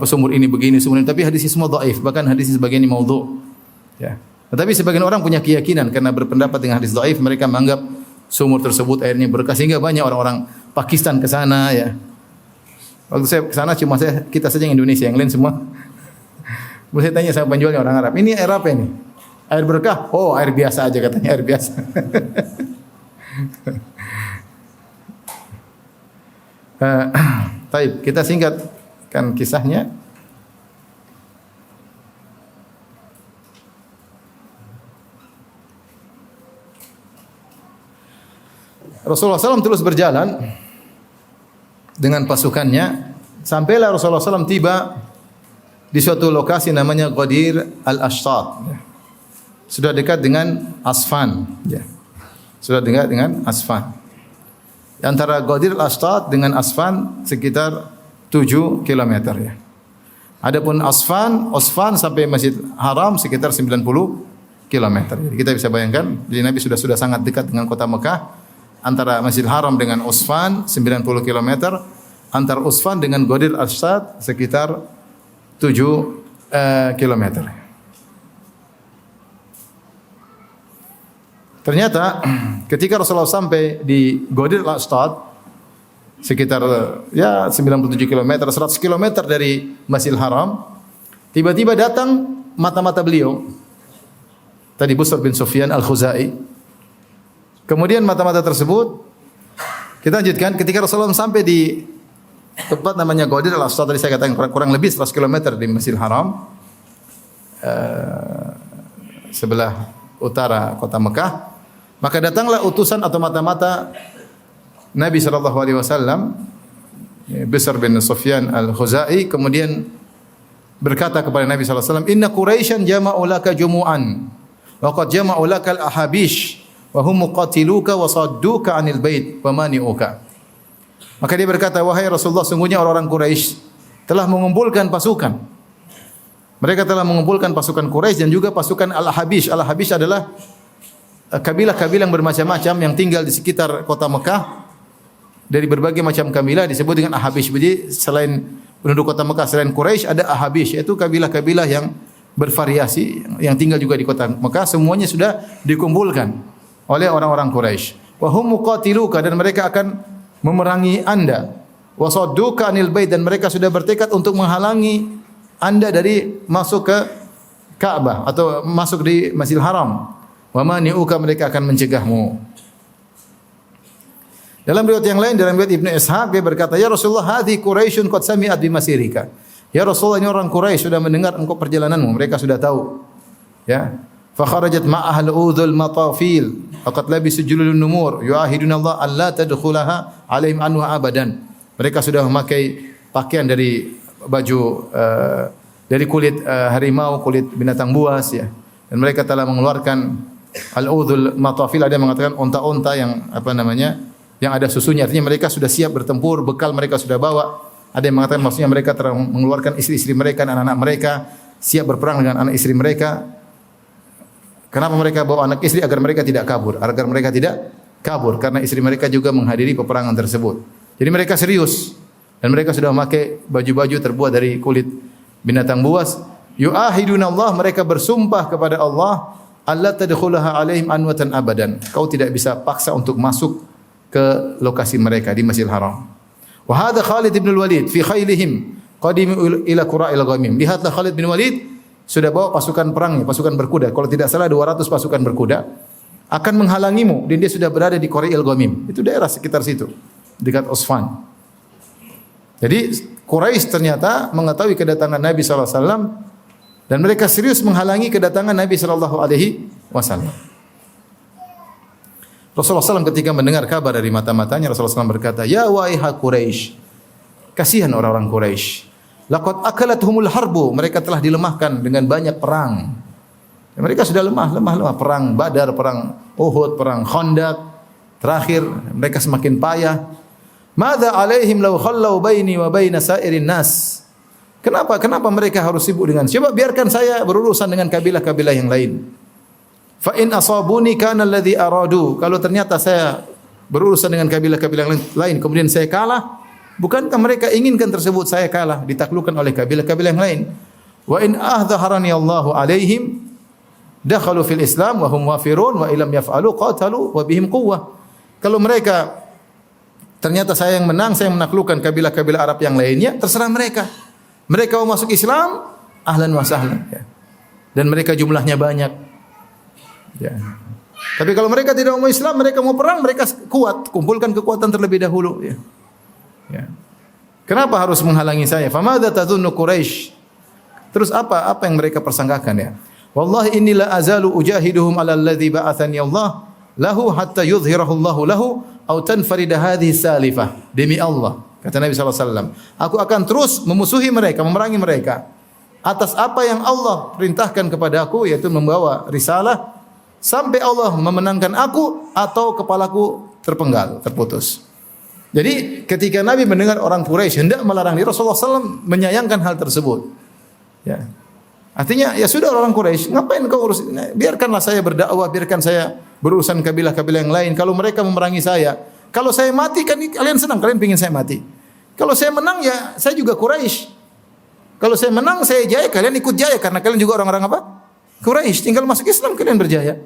sumur ini begini, sumur ini, tapi hadisnya semua dhaif, bahkan hadisnya sebagian ini maudhu. Ya. Tetapi sebagian orang punya keyakinan karena berpendapat dengan hadis dhaif, mereka menganggap sumur tersebut airnya berkah sehingga banyak orang-orang Pakistan ke sana ya. Waktu saya ke sana cuma kita saja yang Indonesia, yang lain semua. Saya tanya sama penjualnya orang Arab, "Ini air apa ini?" "Air berkah." "Oh, air biasa aja," katanya, "air biasa." Taib, kita singkatkan kisahnya. Rasulullah SAW terus berjalan dengan pasukannya. Sampailah Rasulullah SAW tiba di suatu lokasi namanya Ghadir Al-Ashtat. Sudah dekat dengan Asfan. Sudah dekat dengan Asfan. Antara Ghadir Al-Ashtat dengan Asfan sekitar 7 km ya. Adapun Asfan sampai Masjid Haram sekitar 90 km. Jadi kita bisa bayangkan, jadi Nabi sudah sangat dekat dengan kota Mekah. Antara Masjid Haram dengan Asfan 90 km, antara Asfan dengan Ghadir Al-Ashtat sekitar 7 km. Ternyata ketika Rasulullah sampai di Ghadir Al-Ashtat sekitar 97 km, 100 km dari Masjidil Haram, tiba-tiba datang mata-mata beliau. Tadi Busr bin Sufyan Al-Khuzai. Kemudian mata-mata tersebut kita lanjutkan ketika Rasulullah sampai di tempat namanya Ghadir Al-Ashtat, tadi saya katakan kurang lebih 100 km di Masjidil Haram, sebelah utara kota Mekah. Maka datanglah utusan atau mata-mata Nabi SAW, Busr bin Sufyan Al-Khuzai, kemudian berkata kepada Nabi SAW, "Inna Quraisyan jama'u laka jumu'an, wa qad jama'u laka al-ahabish, wa hum muqatiluka wa sadduka 'anil bait, wa mani'uka." Maka dia berkata, "Wahai Rasulullah, sungguhnya orang-orang Quraisy telah mengumpulkan pasukan Mereka telah mengumpulkan pasukan Quraisy dan juga pasukan Al-Habish. Al-Habish adalah kabilah-kabilah yang bermacam-macam yang tinggal di sekitar kota Mekah. Dari berbagai macam kabilah disebut dengan Al-Habish. Jadi selain penduduk kota Mekah, selain Quraisy ada Al-Habish, yaitu kabilah-kabilah yang bervariasi yang tinggal juga di kota Mekah. Semuanya sudah dikumpulkan oleh orang-orang Quraisy. Wa hum muqatiluka, dan mereka akan memerangi Anda. Wa sadduka anil bait, dan mereka sudah bertekad untuk menghalangi Anda dari masuk ke Ka'bah atau masuk di Masjidil Haram. Wa mani'uka, mereka akan mencegahmu. Dalam riwayat yang lain, dalam riwayat Ibnu Ishaq, dia berkata, "Ya Rasulullah, hadhi Quraisyun qad sami'at bi masirika." Ya Rasulullah, ini orang Quraisy sudah mendengar engkau perjalananmu, mereka sudah tahu. Ya. Fa kharajat ma'ahal udhul matafil, faqad labisu julul numur, yu'ahiduna Allah alla tadkhulaha alaihim anhu abadan. Mereka sudah memakai pakaian dari baju dari kulit harimau, kulit binatang buas, ya. Dan mereka telah mengeluarkan al-udhul matafil, ada yang mengatakan unta-unta yang apa namanya? Yang ada susunya, artinya mereka sudah siap bertempur, bekal mereka sudah bawa. Ada yang mengatakan maksudnya mereka telah mengeluarkan istri-istri mereka dan anak-anak mereka, siap berperang dengan anak istri mereka. Kenapa mereka bawa anak istri? Agar mereka tidak kabur, karena istri mereka juga menghadiri peperangan tersebut. Jadi mereka serius dan mereka sudah memakai baju-baju terbuat dari kulit binatang buas. Yu'ahiduna Allah, mereka bersumpah kepada Allah, alla tadkhulaha alaihim anwatan abadan. Kau tidak bisa paksa untuk masuk ke lokasi mereka di Masjidil Haram. Wa hadha Khalid bin Walid fi khailihim qadimu ila Qura'il Ghamim. Lihatlah Khalid bin Walid sudah bawa pasukan perangnya, pasukan berkuda. Kalau tidak salah 200 pasukan berkuda akan menghalangimu, dan dia sudah berada di Qura'il Ghamim. Itu daerah sekitar situ, dekat Usfan. Jadi Quraisy ternyata mengetahui kedatangan Nabi sallallahu alaihi wasallam dan mereka serius menghalangi kedatangan Nabi sallallahu alaihi wasallam. Rasulullah SAW ketika mendengar kabar dari mata-matanya, Rasulullah SAW berkata, "Ya waiha Quraisy." Kasihan orang-orang Quraisy. Laqad akalathumul harbu, mereka telah dilemahkan dengan banyak perang. Ya, mereka sudah lemah, perang Badar, perang Uhud, perang Khandaq. Terakhir mereka semakin payah. Madza alaihim law khallau baini wa baina sairin nas. Kenapa mereka harus sibuk dengan? Coba biarkan saya berurusan dengan kabilah-kabilah yang lain. Fa in asabuni kana alladhi aradu. Kalau ternyata saya berurusan dengan kabilah-kabilah lain kemudian saya kalah, bukankah mereka inginkan tersebut saya kalah, ditaklukkan oleh kabilah-kabilah yang lain? Wa in ahdharani Allahu alaihim dakhalu fil Islam wa hum wafirun wa illam yaf'alu qatalu wa bihim quwwah. Kalau mereka ternyata saya yang menang, saya menaklukkan kabilah-kabilah Arab yang lainnya, terserah mereka. Mereka mau masuk Islam, ahlan wa sahlan, ya. Dan mereka jumlahnya banyak. Ya. Tapi kalau mereka tidak mau Islam, mereka mau perang, mereka kuat, kumpulkan kekuatan terlebih dahulu, ya. Ya. Kenapa harus menghalangi saya? Famadza tadhunnu Quraisy? Terus apa yang mereka persangkakan, ya? Wallahi inni la azalu ujahiduhum ala alladhi ba'athani Allah lahu hatta yudhhirahu Allah lahu aw tanfarida hadhihi salifah. Demi Allah, kata Nabi sallallahu alaihi wasallam, aku akan terus memusuhi mereka, memerangi mereka atas apa yang Allah perintahkan kepada aku, yaitu membawa risalah sampai Allah memenangkan aku atau kepalaku terpenggal, terputus. Jadi ketika Nabi mendengar orang Quraisy hendak melarang diri, Rasulullah SAW menyayangkan hal tersebut. Ya. Artinya ya sudah orang Quraisy, ngapain kau urus? Biarkanlah saya berdakwah, biarkan saya berurusan kabilah-kabilah yang lain. Kalau mereka memerangi saya, kalau saya mati kan kalian senang, kalian ingin saya mati. Kalau saya menang ya saya juga Quraisy. Kalau saya menang saya jaya, kalian ikut jaya karena kalian juga orang-orang apa? Quraisy. Tinggal masuk Islam kalian berjaya.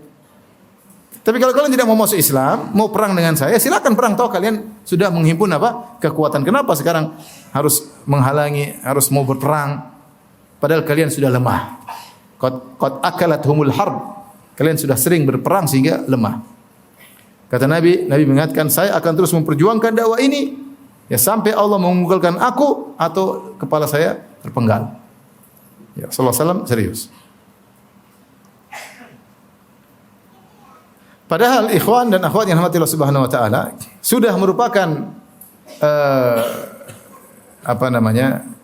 Tapi kalau kalian tidak mau masuk Islam, mau perang dengan saya, silakan perang. Tahu kalian sudah menghimpun apa? Kekuatan. Kenapa sekarang harus menghalangi, harus mau berperang? Padahal kalian sudah lemah. Qad akalathumul harb. Kalian sudah sering berperang sehingga lemah. Kata Nabi mengingatkan, saya akan terus memperjuangkan dakwah ini ya sampai Allah mengunggulkan aku atau kepala saya terpenggal. Ya, sallallahu alaihi wasallam serius. Padahal ikhwan dan akhwat yang dirahmati Allah Subhanahu wa taala sudah merupakan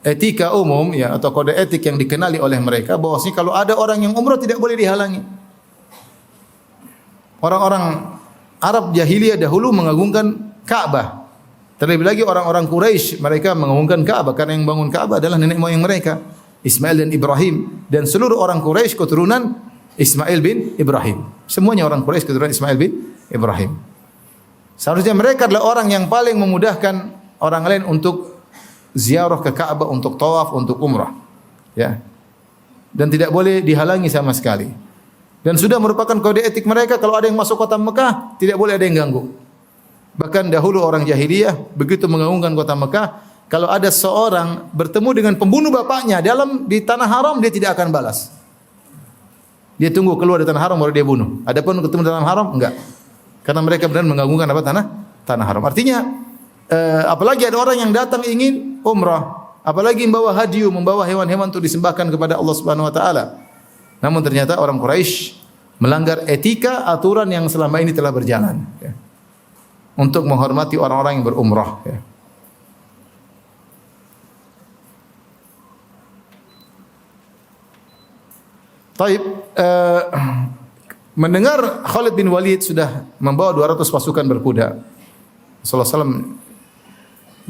etika umum ya atau kode etik yang dikenali oleh mereka bahwasanya kalau ada orang yang umrah tidak boleh dihalangi. Orang-orang Arab jahiliyah dahulu mengagungkan Ka'bah. Terlebih lagi orang-orang Quraisy, mereka mengagungkan Ka'bah karena yang bangun Ka'bah adalah nenek moyang mereka. Ismail dan Ibrahim, dan seluruh orang Quraisy keturunan Ismail bin Ibrahim. Semuanya orang Quraisy keturunan Ismail bin Ibrahim. Seharusnya mereka adalah orang yang paling memudahkan orang lain untuk ziarah ke Ka'bah, untuk tawaf, untuk umrah. Ya. Dan tidak boleh dihalangi sama sekali. Dan sudah merupakan kode etik mereka, kalau ada yang masuk kota Mekah, tidak boleh ada yang ganggu. Bahkan dahulu orang jahiliyah begitu mengagungkan kota Mekah, kalau ada seorang bertemu dengan pembunuh bapaknya di tanah haram, dia tidak akan balas. Dia tunggu keluar dari tanah haram baru dia bunuh. Adapun ketemu di tanah haram enggak. Karena mereka benar mengagungkan apa? Tanah haram. Artinya apalagi ada orang yang datang ingin umrah, apalagi membawa hadiah, membawa hewan-hewan untuk disembahkan kepada Allah Subhanahu wa taala. Namun ternyata orang Quraisy melanggar etika aturan yang selama ini telah berjalan, ya, untuk menghormati orang-orang yang berumrah, ya. Taib, mendengar Khalid bin Walid sudah membawa 200 pasukan berkuda, Rasulullah SAW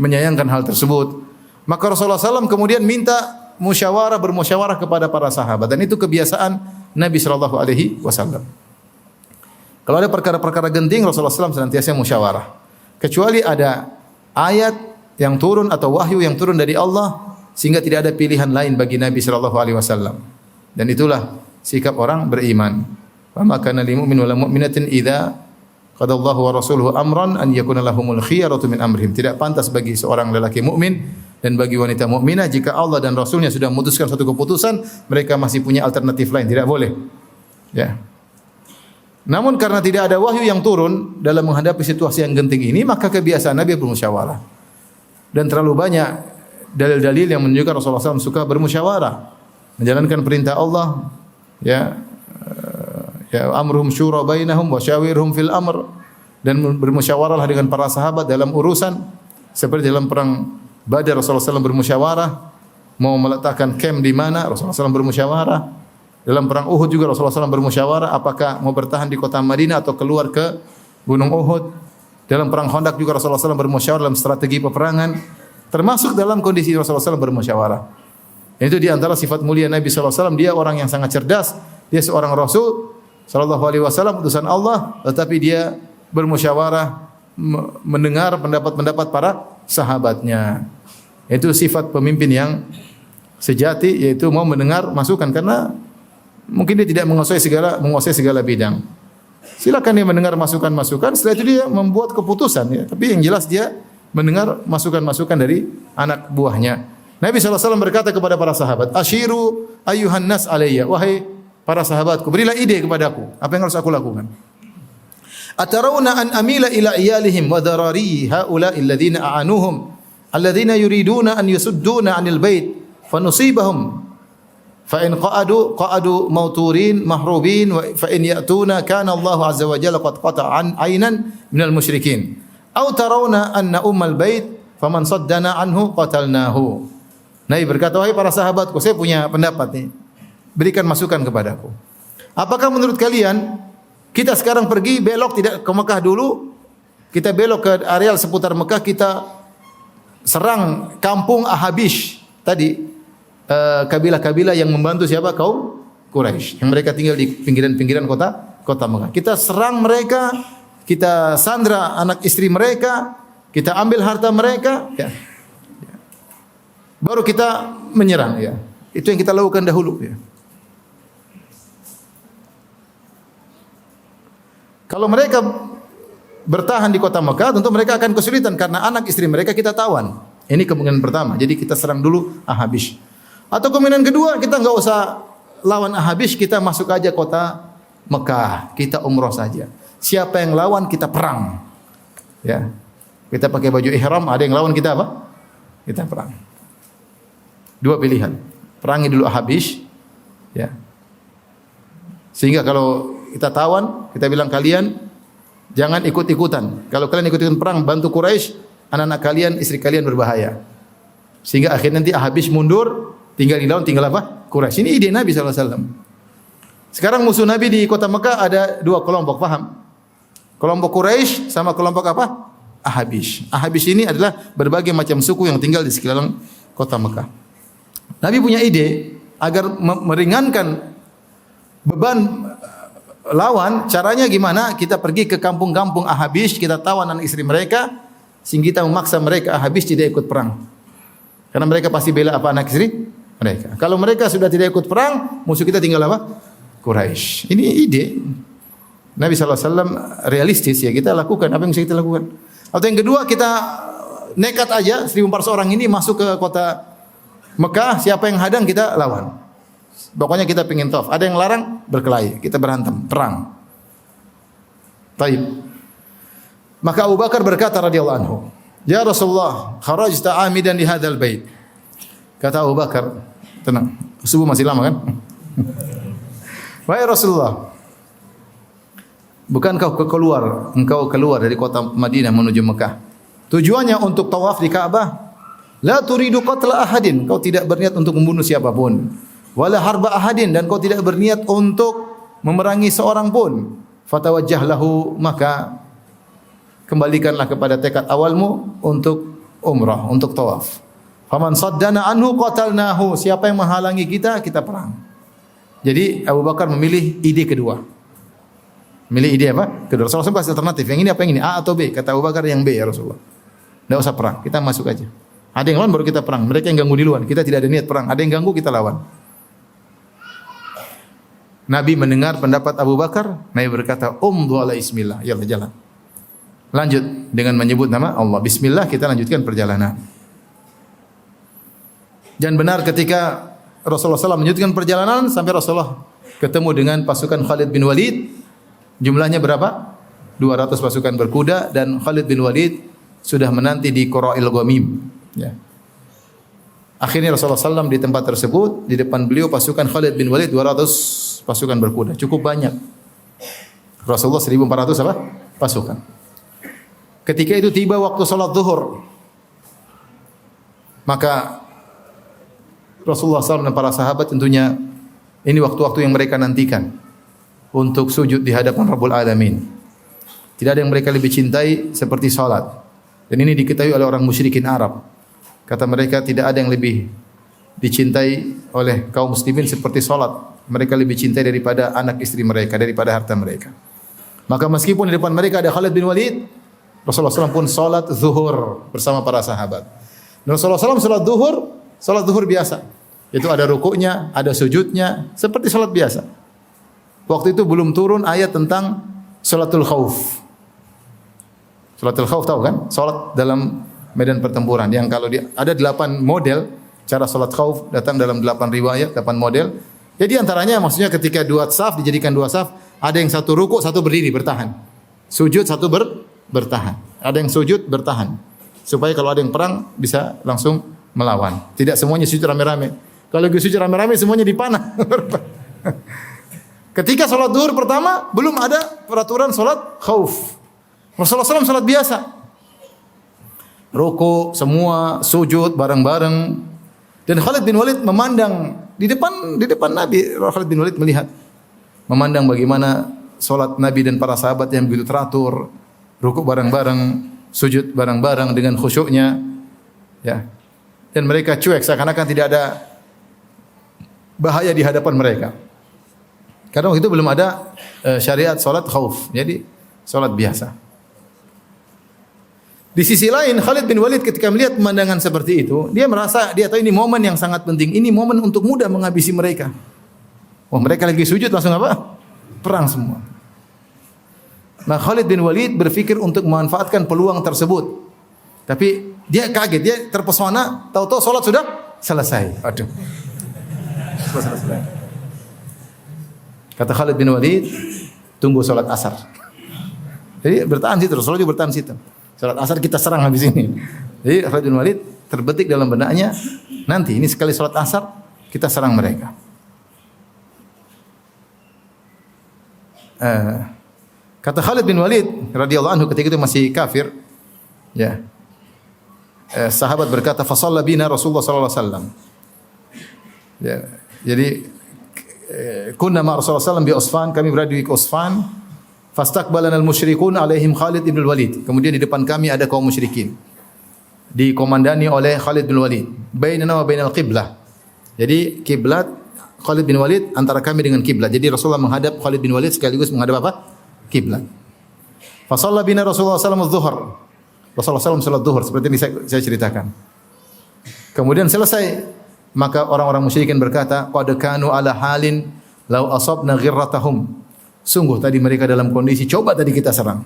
menyayangkan hal tersebut. Maka Rasulullah SAW kemudian minta bermusyawarah kepada para sahabat, dan itu kebiasaan Nabi Shallallahu Alaihi Wasallam. Kalau ada perkara-perkara genting, Rasulullah SAW senantiasa musyawarah. Kecuali ada ayat yang turun atau wahyu yang turun dari Allah sehingga tidak ada pilihan lain bagi Nabi Shallallahu Alaihi Wasallam. Dan itulah sikap orang beriman. Wa ma kana lil mu'min wal mu'minatin idza qadallahu wa rasuluhu amran an yakuna lahumul khiyaratu min amrihim. Tidak pantas bagi seorang lelaki mukmin dan bagi wanita mukminah jika Allah dan Rasulnya sudah memutuskan suatu keputusan, mereka masih punya alternatif lain, tidak boleh. Ya. Namun karena tidak ada wahyu yang turun dalam menghadapi situasi yang genting ini, maka kebiasaan Nabi bermusyawarah. Dan terlalu banyak dalil-dalil yang menunjukkan Rasulullah SAW suka bermusyawarah, menjalankan perintah Allah, ya, ya amruhum syura bainahum wa syawirhum fil amr, dan bermusyawarahlah dengan para sahabat dalam urusan. Seperti dalam perang Badar Rasulullah SAW bermusyawarah mau meletakkan camp di mana, Rasulullah SAW bermusyawarah. Dalam perang Uhud juga Rasulullah SAW bermusyawarah apakah mau bertahan di kota Madinah atau keluar ke Gunung Uhud. Dalam perang Khandaq juga Rasulullah SAW bermusyawarah dalam strategi peperangan, termasuk dalam kondisi Rasulullah SAW bermusyawarah. Itu di antara sifat mulia Nabi SAW. Dia orang yang sangat cerdas. Dia seorang Rasul Sallallahu Alaihi Wasallam, utusan Allah, tetapi dia bermusyawarah, mendengar pendapat-pendapat para sahabatnya. Itu sifat pemimpin yang sejati, yaitu mau mendengar masukan, karena mungkin dia tidak menguasai segala bidang. Silakan dia mendengar masukan-masukan, setelah itu dia membuat keputusan, ya. Tapi yang jelas dia mendengar masukan-masukan dari anak buahnya. Nabi SAW berkata kepada para sahabat, "Ashiru ayyuhan nas alayya." Wahai para sahabatku, berilah ide kepadaku, apa yang harus aku lakukan? Atarawna an amila ila iyalihim wa darari haula'i alladhina a'anuhum alladhina yuriduna an yasudduna 'anil bait fanusibahum fa in qa'adu mauturin mahrubin wa fa in ya'tuna kana Allah 'azza wa jalla qad qata'an 'aynan minal musyrikin aw tarawna anna ummal bait faman saddana anhu qatalnahu. Nabi berkata, wahai para sahabatku, saya punya pendapat nih, berikan masukan kepadaku. Apakah menurut kalian kita sekarang pergi belok tidak ke Mekah dulu, kita belok ke areal seputar Mekah, kita serang kampung Ahabish tadi, kabilah-kabilah yang membantu siapa? Kaum Quraisy, yang mereka tinggal di pinggiran-pinggiran kota Mekah. Kita serang mereka, kita sandra anak istri mereka, kita ambil harta mereka, ya. Baru kita menyerang, ya. Itu yang kita lakukan dahulu, ya. Kalau mereka bertahan di kota Mekah, tentu mereka akan kesulitan karena anak istri mereka kita tawan. Ini kemungkinan pertama. Jadi kita serang dulu Ahabish. Atau kemungkinan kedua, kita enggak usah lawan Ahabish, kita masuk aja kota Mekah, kita umroh saja. Siapa yang lawan kita perang. Ya. Kita pakai baju ihram, ada yang lawan kita apa? Kita perang. Dua pilihan. Perangi dulu Ahabish, ya. Sehingga kalau kita tawan, kita bilang kalian jangan ikut-ikutan. Kalau kalian ikut-ikutan perang bantu Quraisy, anak-anak kalian, istri kalian berbahaya. Sehingga akhirnya nanti Ahabish mundur, tinggal di lawan, tinggal apa? Quraisy. Ini ide Nabi SAW. Sekarang musuh Nabi di kota Mekah ada dua kelompok, paham? Kelompok Quraisy sama kelompok apa? Ahabish. Ahabish ini adalah berbagai macam suku yang tinggal di sekeliling kota Mekah. Nabi punya ide agar meringankan beban lawan. Caranya gimana? Kita pergi ke kampung-kampung Ahabis, kita tawan anak istri mereka, sehingga kita memaksa mereka Ahabis tidak ikut perang. Karena mereka pasti bela apa anak istri mereka. Kalau mereka sudah tidak ikut perang, musuh kita tinggal apa? Quraisy. Ini ide Nabi SAW realistis, ya kita lakukan apa yang bisa kita lakukan. Atau yang kedua, kita nekat aja 1.400 orang ini masuk ke kota Mekah, siapa yang hadang kita lawan. Pokoknya kita pingin tawaf. Ada yang larang, berkelahi, kita berantem, perang. Taib. Maka Abu Bakar berkata radhiyallahu anhu, "Ya Rasulullah, kharajta amidan li hadzal bait." Kata Abu Bakar, tenang, subuh masih lama kan? Wahai Rasulullah, bukankah engkau keluar dari kota Madinah menuju Mekah? Tujuannya untuk tawaf di Ka'bah. La turidu qatla ahadin, kau tidak berniat untuk membunuh siapapun. Wala harba ahadin, dan kau tidak berniat untuk memerangi seorang pun. Fatawajjah lahu, maka kembalikanlah kepada tekad awalmu untuk umrah, untuk tawaf. Faman saddana anhu qatalnahu, siapa yang menghalangi kita, kita perang. Jadi Abu Bakar memilih ide kedua. Milih ide apa? Kedua. Rasulullah kasih alternatif. Yang ini apa yang ini? A atau B? Kata Abu Bakar yang B ya Rasulullah. Tidak usah perang, kita masuk aja. Ada yang lawan baru kita perang. Mereka yang ganggu di luar, kita tidak ada niat perang. Ada yang ganggu, kita lawan. Nabi mendengar pendapat Abu Bakar, Nabi berkata, "Umdu ala ismillah." Ya jalan. Lanjut dengan menyebut nama Allah. Bismillah, kita lanjutkan perjalanan. Dan benar ketika Rasulullah SAW melanjutkan perjalanan sampai Rasulullah ketemu dengan pasukan Khalid bin Walid. Jumlahnya berapa? 200 pasukan berkuda, dan Khalid bin Walid sudah menanti di Qura'il Ghamim. Ya. Akhirnya Rasulullah SAW di tempat tersebut, di depan beliau pasukan Khalid bin Walid 200 pasukan berkuda, cukup banyak. Rasulullah 1.400 apa? Pasukan. Ketika itu tiba waktu salat zuhur, maka Rasulullah SAW dan para sahabat tentunya ini waktu-waktu yang mereka nantikan untuk sujud di hadapan Rabbul Alamin. Tidak ada yang mereka lebih cintai seperti salat. Dan ini diketahui oleh orang musyrikin Arab. Kata mereka tidak ada yang lebih dicintai oleh kaum muslimin seperti salat. Mereka lebih cintai daripada anak istri mereka, daripada harta mereka. Maka meskipun di depan mereka ada Khalid bin Walid, Rasulullah SAW pun salat zuhur bersama para sahabat. Dan Rasulullah SAW salat zuhur biasa. Itu ada rukuknya, ada sujudnya, seperti salat biasa. Waktu itu belum turun ayat tentang salatul khauf. Salatul khauf tahu kan? Salat dalam medan pertempuran yang kalau ada 8 model cara salat khauf, datang dalam 8 riwayat, 8 model. Jadi antaranya maksudnya ketika 2 saf dijadikan 2 saf, ada yang satu rukuk, satu berdiri bertahan. Sujud, satu bertahan. Ada yang sujud bertahan. Supaya kalau ada yang perang bisa langsung melawan. Tidak semuanya sujud rame-rame. Kalau sujud rame-rame semuanya dipanah. Ketika salat zuhur pertama belum ada peraturan salat khauf. Rasulullah SAW salat biasa. Rukuk semua, sujud bareng-bareng. Dan Khalid bin Walid memandang di depan Nabi. Khalid bin Walid melihat, memandang bagaimana salat Nabi dan para sahabat yang begitu teratur, rukuk bareng-bareng, sujud bareng-bareng dengan khusyuknya. Ya. Dan mereka cuek seakan-akan tidak ada bahaya di hadapan mereka. Karena waktu itu belum ada syariat salat khauf. Jadi salat biasa. Di sisi lain Khalid bin Walid ketika melihat pemandangan seperti itu, dia merasa dia tahu ini momen yang sangat penting. Ini momen untuk mudah menghabisi mereka. Wah, mereka lagi sujud langsung apa? Perang semua. Nah, Khalid bin Walid berpikir untuk memanfaatkan peluang tersebut. Tapi dia kaget, dia terpesona, tahu-tahu salat sudah selesai. Aduh. Selesai. Kata Khalid bin Walid, tunggu salat asar. Jadi bertahan situ, Rasulullah juga bertahan situ. Salat asar kita serang habis ini. Jadi Khalid bin Walid terbetik dalam benaknya, nanti ini sekali salat asar kita serang mereka. Kata Khalid bin Walid radhiyallahu anhu ketika itu masih kafir, ya. Sahabat berkata, "Fa shalla bina Rasulullah sallallahu alaihi wasallam." Ya, jadi kunna ma Rasulullah sallallahu alaihi wasallam bi Usfan, kami berada di Usfan. Fastaqbalana al-musyrikun alaihim Khalid bin Walid. Kemudian di depan kami ada kaum musyrikin. Dikomandani oleh Khalid bin Walid. Bainana wa bainal qiblah. Jadi kiblat Khalid bin Walid antara kami dengan kiblat. Jadi Rasulullah menghadap Khalid bin Walid sekaligus menghadap apa? Kiblat. Fa shalla bina Rasulullah sallallahu alaihi wasallam Rasulullah SAW salat zuhur seperti ini saya ceritakan. Kemudian selesai, maka orang-orang musyrikin berkata, qad kanu ala halin law asabna ghirratahum. Sungguh tadi mereka dalam kondisi coba tadi kita serang.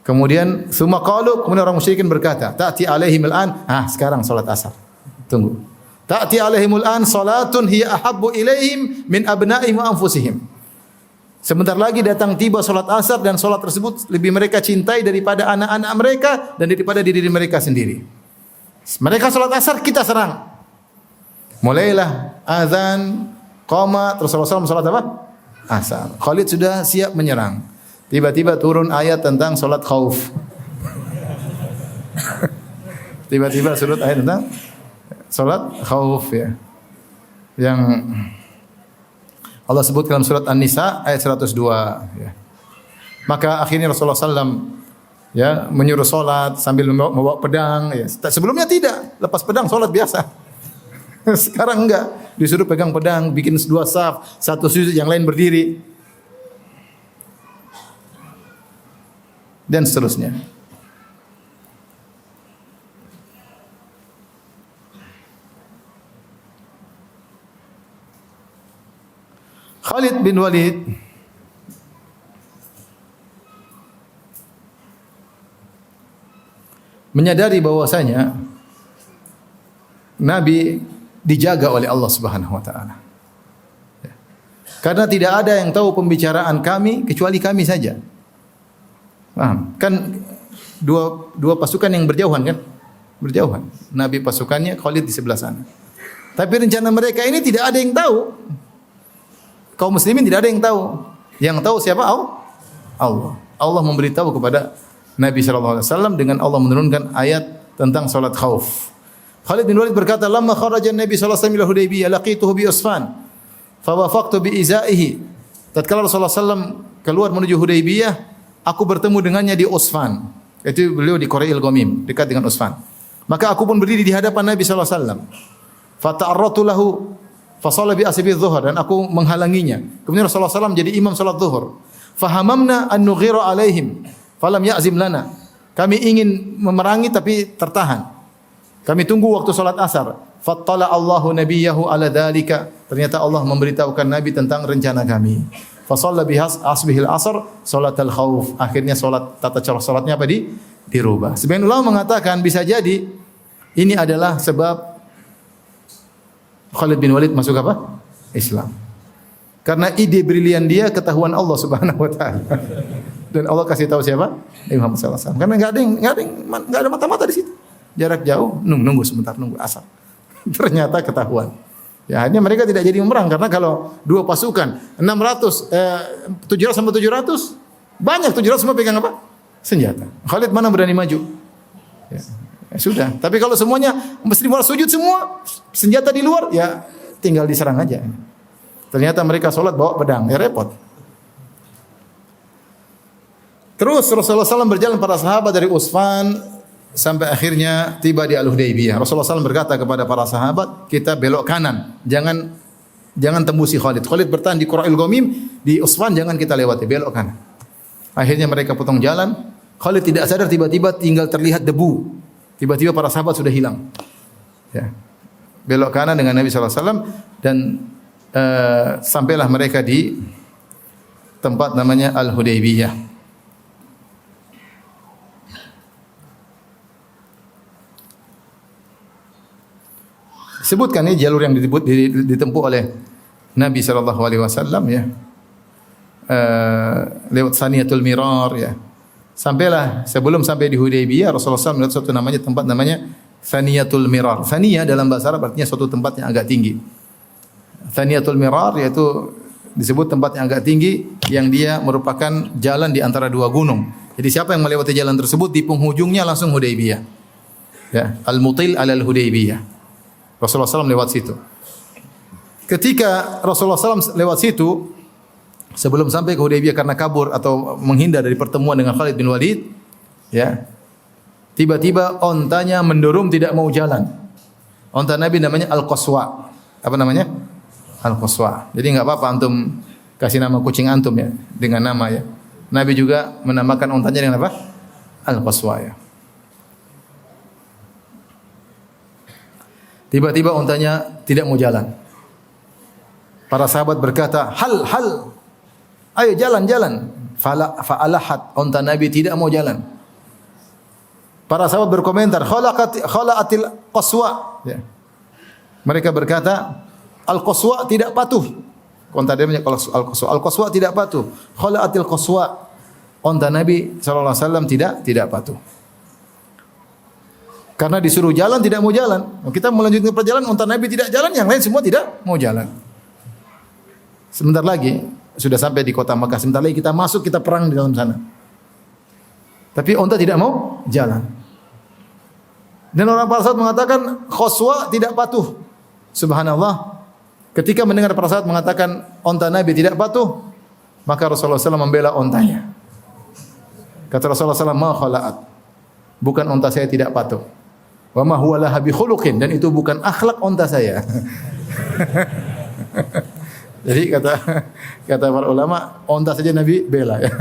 Kemudian summa qalu, kemudian orang musyrikin berkata, ta'ti alaihimul an, sekarang salat asar. Tunggu. Ta'ti alaihimul an salatun hiya ahabbu ilaihim min abna'ihim wa anfusihim. Sebentar lagi datang tiba salat asar dan salat tersebut lebih mereka cintai daripada anak-anak mereka dan daripada diri mereka sendiri. Mereka salat asar, kita serang. Mulailah azan, qama, terus Rasulullah salat apa? Asar. Khalid sudah siap menyerang. Tiba-tiba turun ayat tentang salat khauf. Tiba-tiba surut ayat tentang salat khauf ya. Yang Allah sebut dalam surat An-Nisa ayat 102 ya. Maka akhirnya Rasulullah SAW ya menyuruh salat sambil membawa pedang ya. Sebelumnya tidak, lepas pedang salat biasa. Sekarang enggak, disuruh pegang pedang, bikin dua saf, satu sujud yang lain berdiri. Dan seterusnya. Khalid bin Walid menyadari bahwasanya Nabi dijaga oleh Allah Subhanahu wa taala. Karena tidak ada yang tahu pembicaraan kami kecuali kami saja. Paham? Kan dua pasukan yang berjauhan kan? Berjauhan. Nabi pasukannya, Khalid di sebelah sana. Tapi rencana mereka ini tidak ada yang tahu. Kaum muslimin tidak ada yang tahu. Yang tahu siapa? Allah. Allah memberitahu kepada Nabi sallallahu alaihi wasallam dengan Allah menurunkan ayat tentang salat khauf. Khalid bin Walid berkata, "Lamma kharaja Nabi sallallahu alaihi wasallam ila Hudaybiyah, laqituhu bi Usfan, fa wafaqtu bi izaihi." Tatkala Rasulullah sallallahu keluar menuju Hudaybiyah, aku bertemu dengannya di Usfan. Itu beliau di Qura'il Ghamim, dekat dengan Usfan. Maka aku pun berdiri di hadapan Nabi sallallahu alaihi wasallam. Fa ta'arratu lahu fasalla bi asbi dhuhr, dan aku menghalanginya. Kemudian Rasulullah SAW jadi imam salat zuhur. Fahamamna an nughira alaihim falam ya'zim lana. Kami ingin memerangi tapi tertahan. Kami tunggu waktu salat asar. Fattala Allahu nabiyahu ala dzalika. Ternyata Allah memberitahukan Nabi tentang rencana kami. Fasalla bi asbihil asr salatal khauf. Akhirnya salat tata cara salatnya apa dirubah. Sebagian ulama mengatakan bisa jadi ini adalah sebab Khalid bin Walid masuk apa? Islam. Karena ide brilian dia ketahuan Allah Subhanahu wa taala. Dan Allah kasih tahu siapa? Nabi Muhammad sallallahu alaihi wasallam. Karena enggak ada mata-mata di situ. Jarak jauh, nunggu sebentar, nunggu asar. Ternyata ketahuan. Ya, akhirnya mereka tidak jadi memerang karena kalau dua pasukan 700 sampai 700 banyak 700 semua pegang apa? Senjata. Khalid mana berani maju? Ya. Ya sudah, tapi kalau semuanya mesti mulai sujud semua, senjata di luar, ya tinggal diserang aja. Ternyata mereka sholat bawa pedang, ya repot. Terus Rasulullah SAW berjalan para sahabat dari Usfan sampai akhirnya tiba di Al-Hudaybiyah. Rasulullah SAW berkata kepada para sahabat, kita belok kanan, jangan tembusi Khalid. Khalid bertahan di Qura'il Ghamim, di Usfan jangan kita lewati, belok kanan. Akhirnya mereka potong jalan. Khalid tidak sadar tiba-tiba tinggal terlihat debu. Tiba-tiba para sahabat sudah hilang. Ya. Belok kanan dengan Nabi SAW dan sampailah mereka di tempat namanya Al-Hudaybiyah. Sebutkan ini jalur yang ditempuh oleh Nabi SAW ya. Lewat Saniyatul Mirar ya. Sampailah sebelum sampai di Hudaybiyah Rasulullah SAW melihat suatu tempat namanya Thaniyatul Mirar. Thaniyah dalam bahasa Arab artinya suatu tempat yang agak tinggi. Thaniyatul Mirar yaitu disebut tempat yang agak tinggi yang dia merupakan jalan di antara dua gunung. Jadi siapa yang melewati jalan tersebut di penghujungnya langsung Hudaybiyah. Ya, Al-Mutil alal Hudaybiyah. Rasulullah SAW lewat situ. Ketika Rasulullah SAW lewat situ sebelum sampai ke Hudaybiyah karena kabur atau menghindar dari pertemuan dengan Khalid bin Walid, ya. Tiba-tiba ontanya mendorong tidak mau jalan. Unta Nabi namanya Al-Qaswa. Apa namanya? Al-Qaswa. Jadi enggak apa-apa antum kasih nama kucing antum ya dengan nama ya. Nabi juga menamakan untanya dengan apa? Al-Qaswa ya. Tiba-tiba untanya tidak mau jalan. Para sahabat berkata, hal, ayo jalan. Fa'alahat, unta Nabi tidak mau jalan. Para sahabat berkomentar, khala'atil qaswa. Ya. Mereka berkata, al-qaswa tidak patuh. Unta Nabi al-qaswa. Al-qaswa tidak patuh. Khala'atil qaswa. Unta Nabi SAW tidak patuh. Karena disuruh jalan tidak mau jalan. Kita melanjutkan perjalanan, unta Nabi tidak jalan, yang lain semua tidak mau jalan. Sebentar lagi sudah sampai di kota Makkah. Sebentar lagi kita masuk, kita perang di dalam sana. Tapi unta tidak mau jalan. Dan orang para sahabat mengatakan Qaswa tidak patuh. Subhanallah. Ketika mendengar para sahabat mengatakan unta Nabi tidak patuh, maka Rasulullah SAW membela untanya. Kata Rasulullah SAW, ma khala'at. Bukan unta saya tidak patuh. Wa ma huwa laha bi khuluqin, dan itu bukan akhlak unta saya. Jadi kata para ulama, unta saja Nabi bela ya.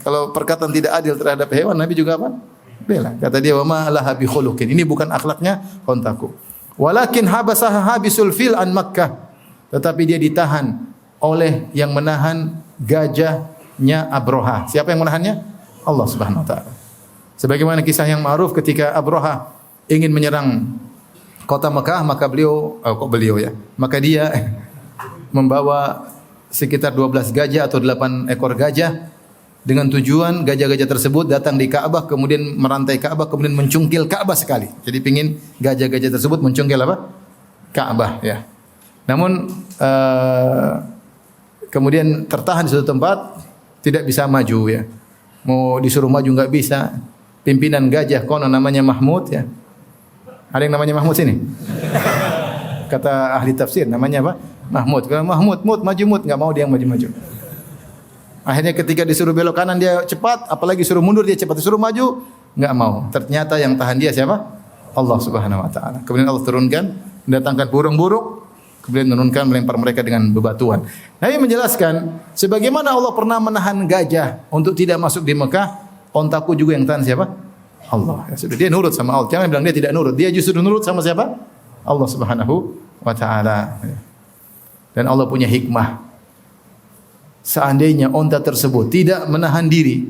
Kalau perkataan tidak adil terhadap hewan, Nabi juga apa? Bela. Kata dia, wa ma laha bi khuluqin. Ini bukan akhlaknya untaku. Walakin habasaha habisul fil an Makkah. Tetapi dia ditahan oleh yang menahan gajahnya Abroha. Siapa yang menahannya? Allah Subhanahu wa taala. Sebagaimana kisah yang ma'ruf ketika Abroha ingin menyerang kota Mekah, maka maka dia membawa sekitar 12 gajah atau 8 ekor gajah dengan tujuan gajah-gajah tersebut datang di Ka'bah, kemudian merantai Ka'bah, kemudian mencungkil Ka'bah sekali. Jadi pingin gajah-gajah tersebut mencungkil apa? Ka'bah ya. Namun kemudian tertahan di suatu tempat, tidak bisa maju ya. Mau disuruh maju enggak bisa. Pimpinan gajah konon namanya Mahmud ya. Ada yang namanya Mahmud sini? Kata ahli tafsir namanya apa? Mahmud. Kalau Mahmud, maju enggak mau dia maju-maju. Akhirnya ketika disuruh belok kanan dia cepat, apalagi suruh mundur dia cepat, disuruh maju enggak mau. Ternyata yang tahan dia siapa? Allah Subhanahu wa taala. Kemudian Allah turunkan, mendatangkan burung-burung, kemudian menurunkan melempar mereka dengan bebatuan. Nabi menjelaskan, sebagaimana Allah pernah menahan gajah untuk tidak masuk di Mekah, ontaku juga yang tahan siapa? Allah. Ya sudah, dia nurut sama Allah. Jangan bilang dia tidak nurut. Dia justru nurut sama siapa? Allah Subhanahu wa taala. Dan Allah punya hikmah. Seandainya onta tersebut tidak menahan diri,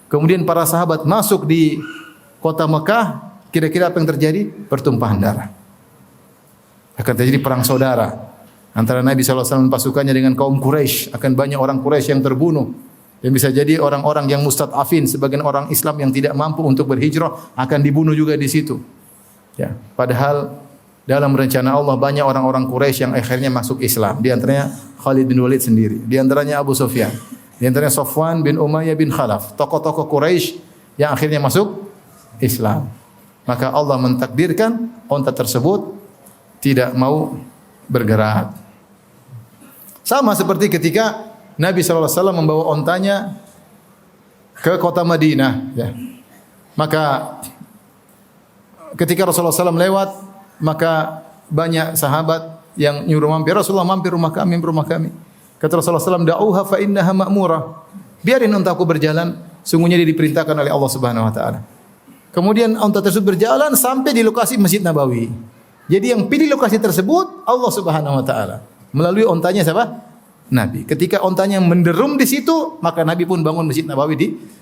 kemudian para sahabat masuk di kota Mekah, kira-kira apa yang terjadi? Pertumpahan darah. Akan terjadi perang saudara antara Nabi SAW dan pasukannya dengan kaum Quraisy. Akan banyak orang Quraisy yang terbunuh. Dan bisa jadi orang-orang yang mustad'afin, sebagian orang Islam yang tidak mampu untuk berhijrah akan dibunuh juga di situ. Ya, padahal dalam rencana Allah banyak orang-orang Quraisy yang akhirnya masuk Islam. Di antaranya Khalid bin Walid sendiri, di antaranya Abu Sufyan, di antaranya Safwan bin Umayyah bin Khalaf, tokoh-tokoh Quraisy yang akhirnya masuk Islam. Maka Allah mentakdirkan unta tersebut tidak mau bergerak. Sama seperti ketika Nabi SAW membawa ontanya ke kota Madinah. Ya. Maka ketika Rasulullah SAW lewat, maka banyak sahabat yang nyuruh mampir. Rasulullah, mampir rumah kami. Kata Rasulullah SAW, da'uha fa innaha ma'murah. Biarin ontaku berjalan, sungguhnya dia diperintahkan oleh Allah Subhanahu wa taala. Kemudian onta tersebut berjalan sampai di lokasi Masjid Nabawi. Jadi yang pilih lokasi tersebut Allah Subhanahu wa taala. Melalui ontanya siapa? Nabi. Ketika ontanya menderum di situ, maka Nabi pun bangun Masjid Nabawi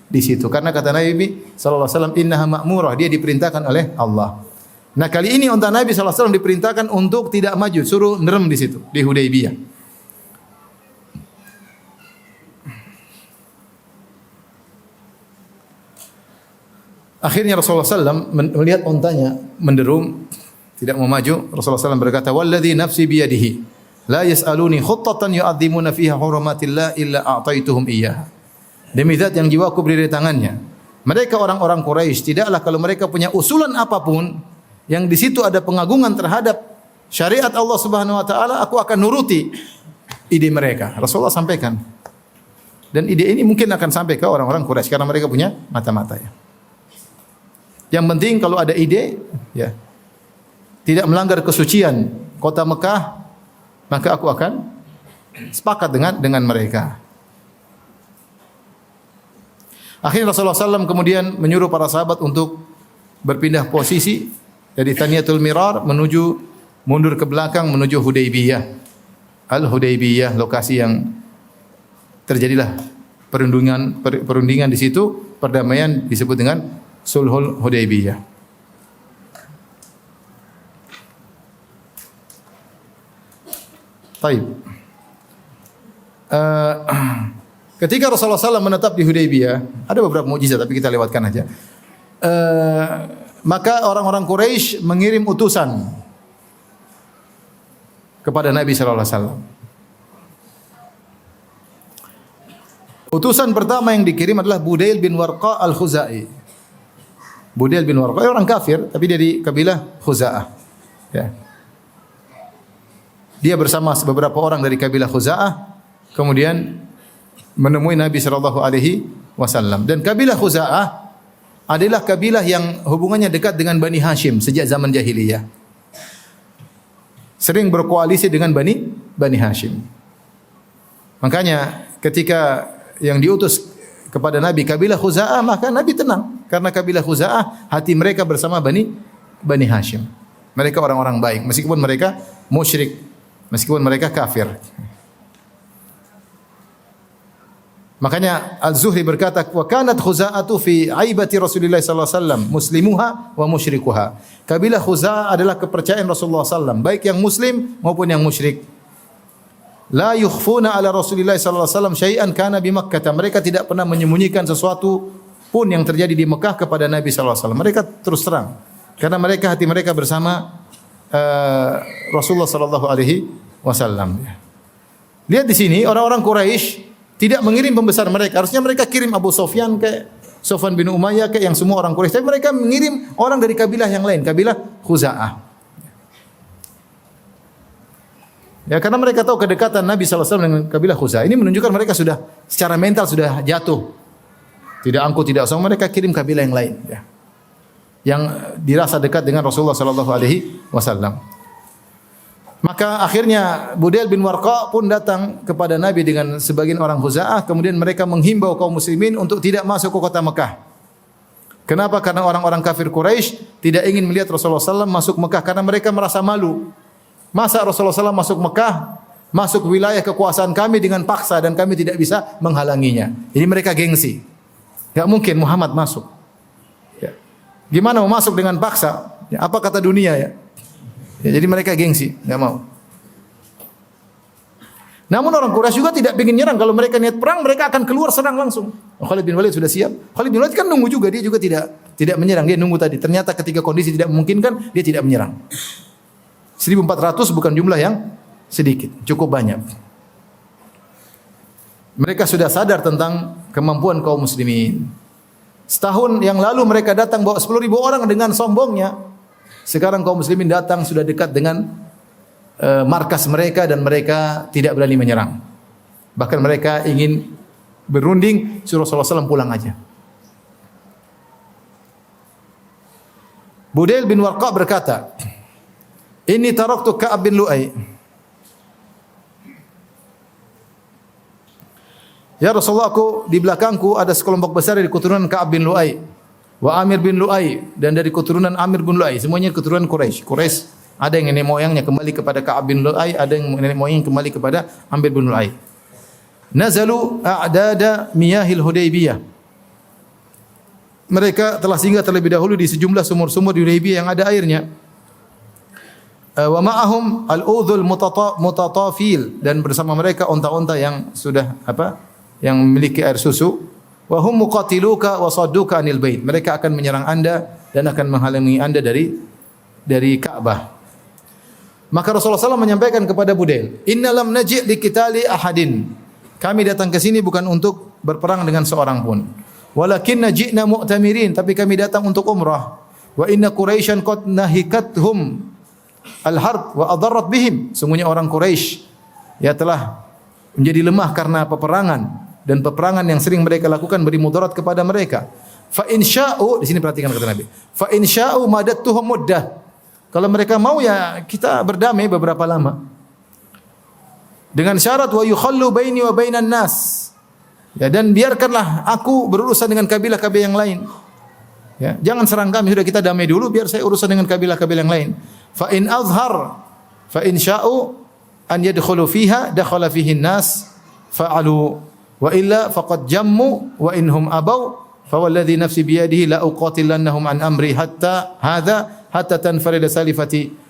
di situ. Karena kata Nabi sallallahu alaihi wasallam, innaha ma'murah, dia diperintahkan oleh Allah. Nah, kali ini onta Nabi sallallahu alaihi wasallam diperintahkan untuk tidak maju, suruh nerem di situ, di Hudaybiyah. Akhirnya Rasulullah SAW melihat ontanya menderum, tidak mau maju. Rasulullah SAW berkata, walladzi nafsi biyadihi la yas'aluni khuttatan yu'adzimuna fiha hurumatillah illa a'taituhum iyyaha. Demi zat yang jiwaku berdiri di tangannya, mereka orang-orang Quraisy tidaklah kalau mereka punya usulan apapun yang di situ ada pengagungan terhadap syariat Allah Subhanahu wa taala, aku akan nuruti ide mereka. Rasulullah sampaikan. Dan ide ini mungkin akan sampai ke orang-orang Quraisy karena mereka punya mata-mata ya. Yang penting kalau ada ide ya, tidak melanggar kesucian kota Mekah, maka aku akan sepakat dengan mereka. Akhirnya Rasulullah SAW kemudian menyuruh para sahabat untuk berpindah posisi dari Thaniyatul Mirar mundur ke belakang menuju Hudaybiyah. Al-Hudaybiyah, lokasi yang terjadilah perundingan di situ, perdamaian disebut dengan Sulhul Hudaybiyah. Baik. Ketika Rasulullah SAW menetap di Hudaybiyah, ada beberapa mukjizat tapi kita lewatkan aja. Maka orang-orang Quraisy mengirim utusan kepada Nabi sallallahu alaihi wasallam. Utusan pertama yang dikirim adalah Budail bin Warqa al-Khuzai. Budail bin Warqa orang kafir tapi dari kabilah Khuza'ah. Ya. Dia bersama beberapa orang dari kabilah Khuza'ah kemudian menemui Nabi sallallahu alaihi wasallam. Dan kabilah Khuza'ah adalah kabilah yang hubungannya dekat dengan Bani Hashim sejak zaman jahiliyah. Sering berkoalisi dengan Bani Hashim. Makanya ketika yang diutus kepada Nabi kabilah Khuza'ah, maka Nabi tenang karena kabilah Khuza'ah hati mereka bersama Bani Hashim. Mereka orang-orang baik meskipun mereka musyrik, meskipun mereka kafir. Makanya Al-Zuhri berkata, "Wa kanat Khuza'atu fi aibati Rasulillah sallallahu alaihi wasallam, muslimuha wa musyrikuha." Kabilah Khuza'ah adalah kepercayaan Rasulullah sallallahu baik yang muslim maupun yang musyrik. La yukhfuna ala Rasulillah sallallahu alaihi wasallam syai'an kana bi Makkah. Mereka tidak pernah menyembunyikan sesuatu pun yang terjadi di Mekah kepada Nabi sallallahu alaihi wasallam. Mereka terus terang karena hati mereka bersama Rasulullah sallallahu alaihi wasallam. Lihat di sini orang-orang Quraisy tidak mengirim pembesar mereka. Harusnya mereka kirim Abu Sufyan ke Sofwan bin Umayyah ke yang semua orang Quraisy. Tapi mereka mengirim orang dari kabilah yang lain, kabilah Khuza'ah. Ya, karena mereka tahu kedekatan Nabi sallallahu alaihi wasallam dengan kabilah Khuza'ah. Ini menunjukkan mereka sudah secara mental sudah jatuh. Tidak angkuh, tidak sombong, mereka kirim kabilah yang lain, ya. Yang dirasa dekat dengan Rasulullah sallallahu alaihi wasallam. Maka akhirnya Budail bin Warqa pun datang kepada Nabi dengan sebagian orang Khuza'ah, kemudian mereka menghimbau kaum muslimin untuk tidak masuk ke kota Mekah. Kenapa? Karena orang-orang kafir Quraisy tidak ingin melihat Rasulullah SAW masuk Mekah karena mereka merasa malu. Masa Rasulullah SAW masuk Mekah, masuk wilayah kekuasaan kami dengan paksa dan kami tidak bisa menghalanginya. Jadi mereka gengsi. Enggak mungkin Muhammad masuk. Ya. Gimana mau masuk dengan paksa? Ya, apa kata dunia ya? Ya, jadi mereka gengsi, enggak mau. Namun orang Quraisy juga tidak ingin nyerang. Kalau mereka niat perang, mereka akan keluar serang langsung. Khalid bin Walid sudah siap. Khalid bin Walid kan nunggu juga, dia juga tidak menyerang. Dia nunggu tadi. Ternyata ketika kondisi tidak memungkinkan, dia tidak menyerang. 1.400 bukan jumlah yang sedikit, cukup banyak. Mereka sudah sadar tentang kemampuan kaum muslimin. Setahun yang lalu mereka datang bawa 10.000 orang dengan sombongnya. Sekarang kaum muslimin datang sudah dekat dengan markas mereka dan mereka tidak berani menyerang. Bahkan mereka ingin berunding, suruh Rasulullah SAW pulang aja. Budail bin Warqa berkata, "Inni taraktu Ka'ab bin Lu'ay." Ya Rasulullah, aku di belakangku ada sekelompok besar dari keturunan Ka'ab bin Lu'ay. Wa Amir bin Lu'ay dan dari keturunan Amir bin Lu'ay, semuanya keturunan Quraisy. Quraisy ada yang nenek moyangnya kembali kepada Ka'ab bin Lu'ay, ada yang nenek moyang kembali kepada Amir bin Lu'ay. Nazalu a'dada miyahil Hudaybiyah. Mereka telah singgah terlebih dahulu di sejumlah sumur-sumur di Hudaybiyah yang ada airnya. Wa ma'ahum al-udhul mutatafil dan bersama mereka onta-onta yang sudah yang memiliki air susu. Wa hum muqatiluka wa sadduka anil bait. Mereka akan menyerang Anda dan akan menghalangi Anda dari Ka'bah. Maka Rasulullah SAW menyampaikan kepada Budail, "Inna lam naji' liqitali ahadin." Kami datang ke sini bukan untuk berperang dengan seorang pun. Walakinna ji'na mu'tamirin, tapi kami datang untuk umrah. Wa inna Quraisyan qad nahikathum al-harb wa adarrat bihim. Sungguhnya orang Quraisy ya telah menjadi lemah karena peperangan. Dan peperangan yang sering mereka lakukan beri mudarat kepada mereka. Fa in sya'u, di sini perhatikan kata Nabi. Fa in sya'u madattuhum muddah. Kalau mereka mau ya kita berdamai beberapa lama. Dengan syarat wa yukhallu baini wa bainan nas. Ya, dan biarkanlah aku berurusan dengan kabilah-kabilah yang lain. Ya, jangan serang kami, sudah kita damai dulu biar saya urusan dengan kabilah-kabilah yang lain. Fa in azhar fa in sya'u an yadkhulu fiha dakhala fihi an-nas fa'alu wa illa faqad jammu wa inhum abaw fa walladhi nafsi bi yadihi la uqatilannahum an amri hatta tanfarida salifati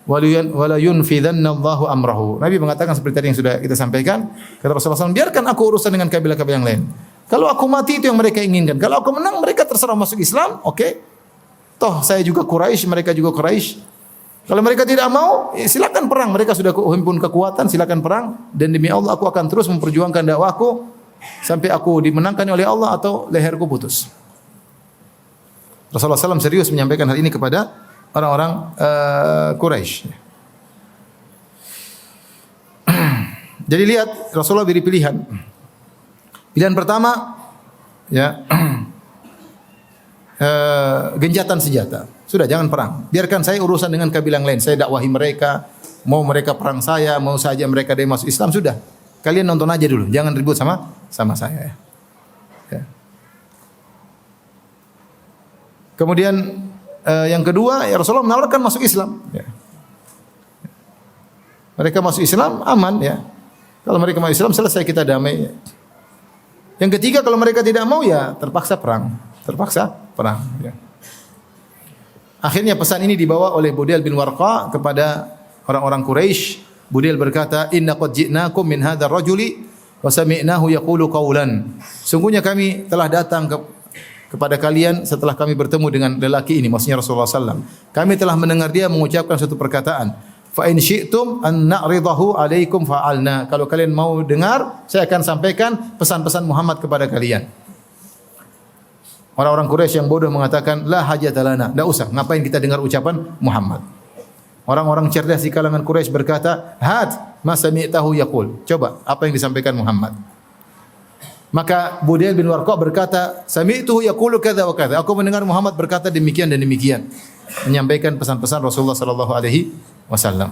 wala yunfidhanna Allahu amrahu. Nabi mengatakan seperti tadi yang sudah kita sampaikan, kata Rasulullah SAW, biarkan aku urusan dengan kabilah-kabilah yang lain. Kalau aku mati itu yang mereka inginkan. Kalau aku menang mereka terserah masuk Islam, oke. Toh saya juga Quraisy, mereka juga Quraisy. Kalau mereka tidak mau, ya silakan perang. Mereka sudah himpun kekuatan, silakan perang. Dan demi Allah aku akan terus memperjuangkan dakwahku sampai aku dimenangkan oleh Allah atau leherku putus. Rasulullah SAW serius menyampaikan hal ini kepada orang-orang Quraisy. Jadi lihat Rasulullah beri pilihan. Pilihan pertama, ya, gencatan senjata. Sudah jangan perang. Biarkan saya urusan dengan kabilah lain. Saya dakwahi mereka. Mau mereka perang saya, mau saja mereka dia masuk Islam, sudah. Kalian nonton aja dulu. Jangan ribut sama saya. Ya. Kemudian yang kedua, ya Rasulullah menawarkan masuk Islam. Ya. Mereka masuk Islam aman, ya. Kalau mereka masuk Islam selesai kita damai. Ya. Yang ketiga, kalau mereka tidak mau ya terpaksa perang. Ya. Akhirnya pesan ini dibawa oleh Budayl bin Warqa kepada orang-orang Quraisy. Budayl berkata, "Inna qad ji'nakum min hadzal rajuli wa sami'nahu yaqulu qawlan." Sungguhnya kami telah datang kepada kalian setelah kami bertemu dengan lelaki ini, maksudnya Rasulullah SAW. Kami telah mendengar dia mengucapkan suatu perkataan. Fa in syi'tum an na'ridahu 'alaikum fa'alna. Kalau kalian mau dengar, saya akan sampaikan pesan-pesan Muhammad kepada kalian. Orang-orang Quraisy yang bodoh mengatakan, la hajata lana. Enggak usah, ngapain kita dengar ucapan Muhammad. Orang-orang cerdas di kalangan Quraisy berkata, "Hat ma sami'tahu yaqul." Coba, apa yang disampaikan Muhammad? Maka Budayl bin Warqa berkata, "Sami'tuhu yaqulu kadza wa kadza." Aku mendengar Muhammad berkata demikian dan demikian. Menyampaikan pesan-pesan Rasulullah sallallahu alaihi wasallam.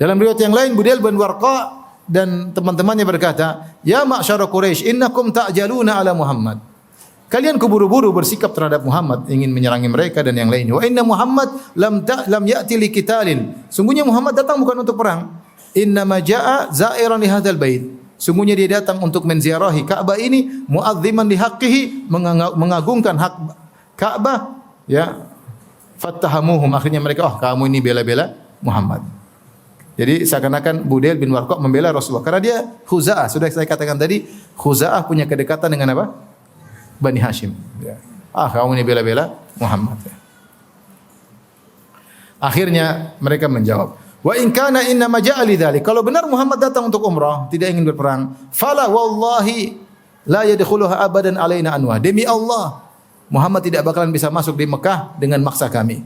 Dalam riwayat yang lain Budayl bin Warqa dan teman-temannya berkata, "Ya ma'syara Quraisy, innakum ta'jaluna ala Muhammad." Kalian keburu-buru bersikap terhadap Muhammad, ingin menyerangi mereka dan yang lainnya. Wa inna Muhammad lam ya'ti liqitalin. Sungguhnya Muhammad datang bukan untuk perang. Inna ma jaa'a za'iran li hadzal bait. Sungguhnya dia datang untuk menziarahi Ka'bah ini, mu'azziman li haqqihi, mengagungkan hak Ka'bah, ya. Fattahamuhum, akhirnya mereka, oh kamu ini bela-bela Muhammad. Jadi seakan-akan Budayl bin Warqa membela Rasulullah karena dia Khuza'ah. Sudah saya katakan tadi, Khuza'ah punya kedekatan dengan apa? Bani Hashim. Ya. Ah, kamu ini bela-bela Muhammad. Ya. Akhirnya mereka menjawab, wa in kana inna ma ja'a lidzalik. Kalau benar Muhammad datang untuk umrah, tidak ingin berperang, fala wallahi la yadkhuluha abadan alaina anwa. Demi Allah, Muhammad tidak bakalan bisa masuk di Mekah dengan maksa kami.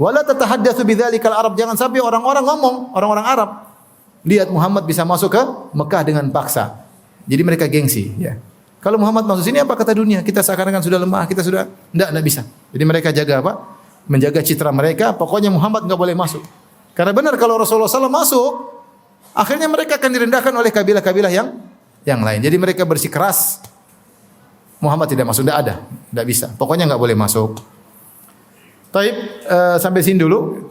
Wala tatahaddatsu bidzalikal Arab. Jangan sampai orang-orang ngomong, orang-orang Arab, lihat Muhammad bisa masuk ke Mekah dengan paksa. Jadi mereka gengsi, ya. Kalau Muhammad masuk sini apa kata dunia? Kita seakan-akan sudah lemah, kita sudah enggak bisa. Jadi mereka jaga apa? Menjaga citra mereka, pokoknya Muhammad enggak boleh masuk. Karena benar kalau Rasulullah SAW masuk, akhirnya mereka akan direndahkan oleh kabilah-kabilah yang lain. Jadi mereka bersikeras Muhammad tidak masuk, tidak bisa. Pokoknya enggak boleh masuk. Taib, sampai sini dulu.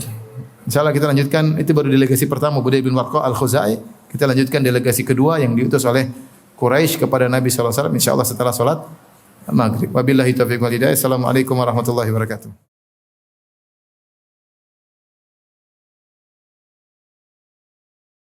Insyaallah kita lanjutkan. Itu baru delegasi pertama Budayl bin Warqa al-Khuzai. Kita lanjutkan delegasi kedua yang diutus oleh Quraisy kepada Nabi sallallahu alaihi wasallam insyaallah setelah salat maghrib. Wabillahi taufiq wal hidayah. Assalamualaikum warahmatullahi wabarakatuh.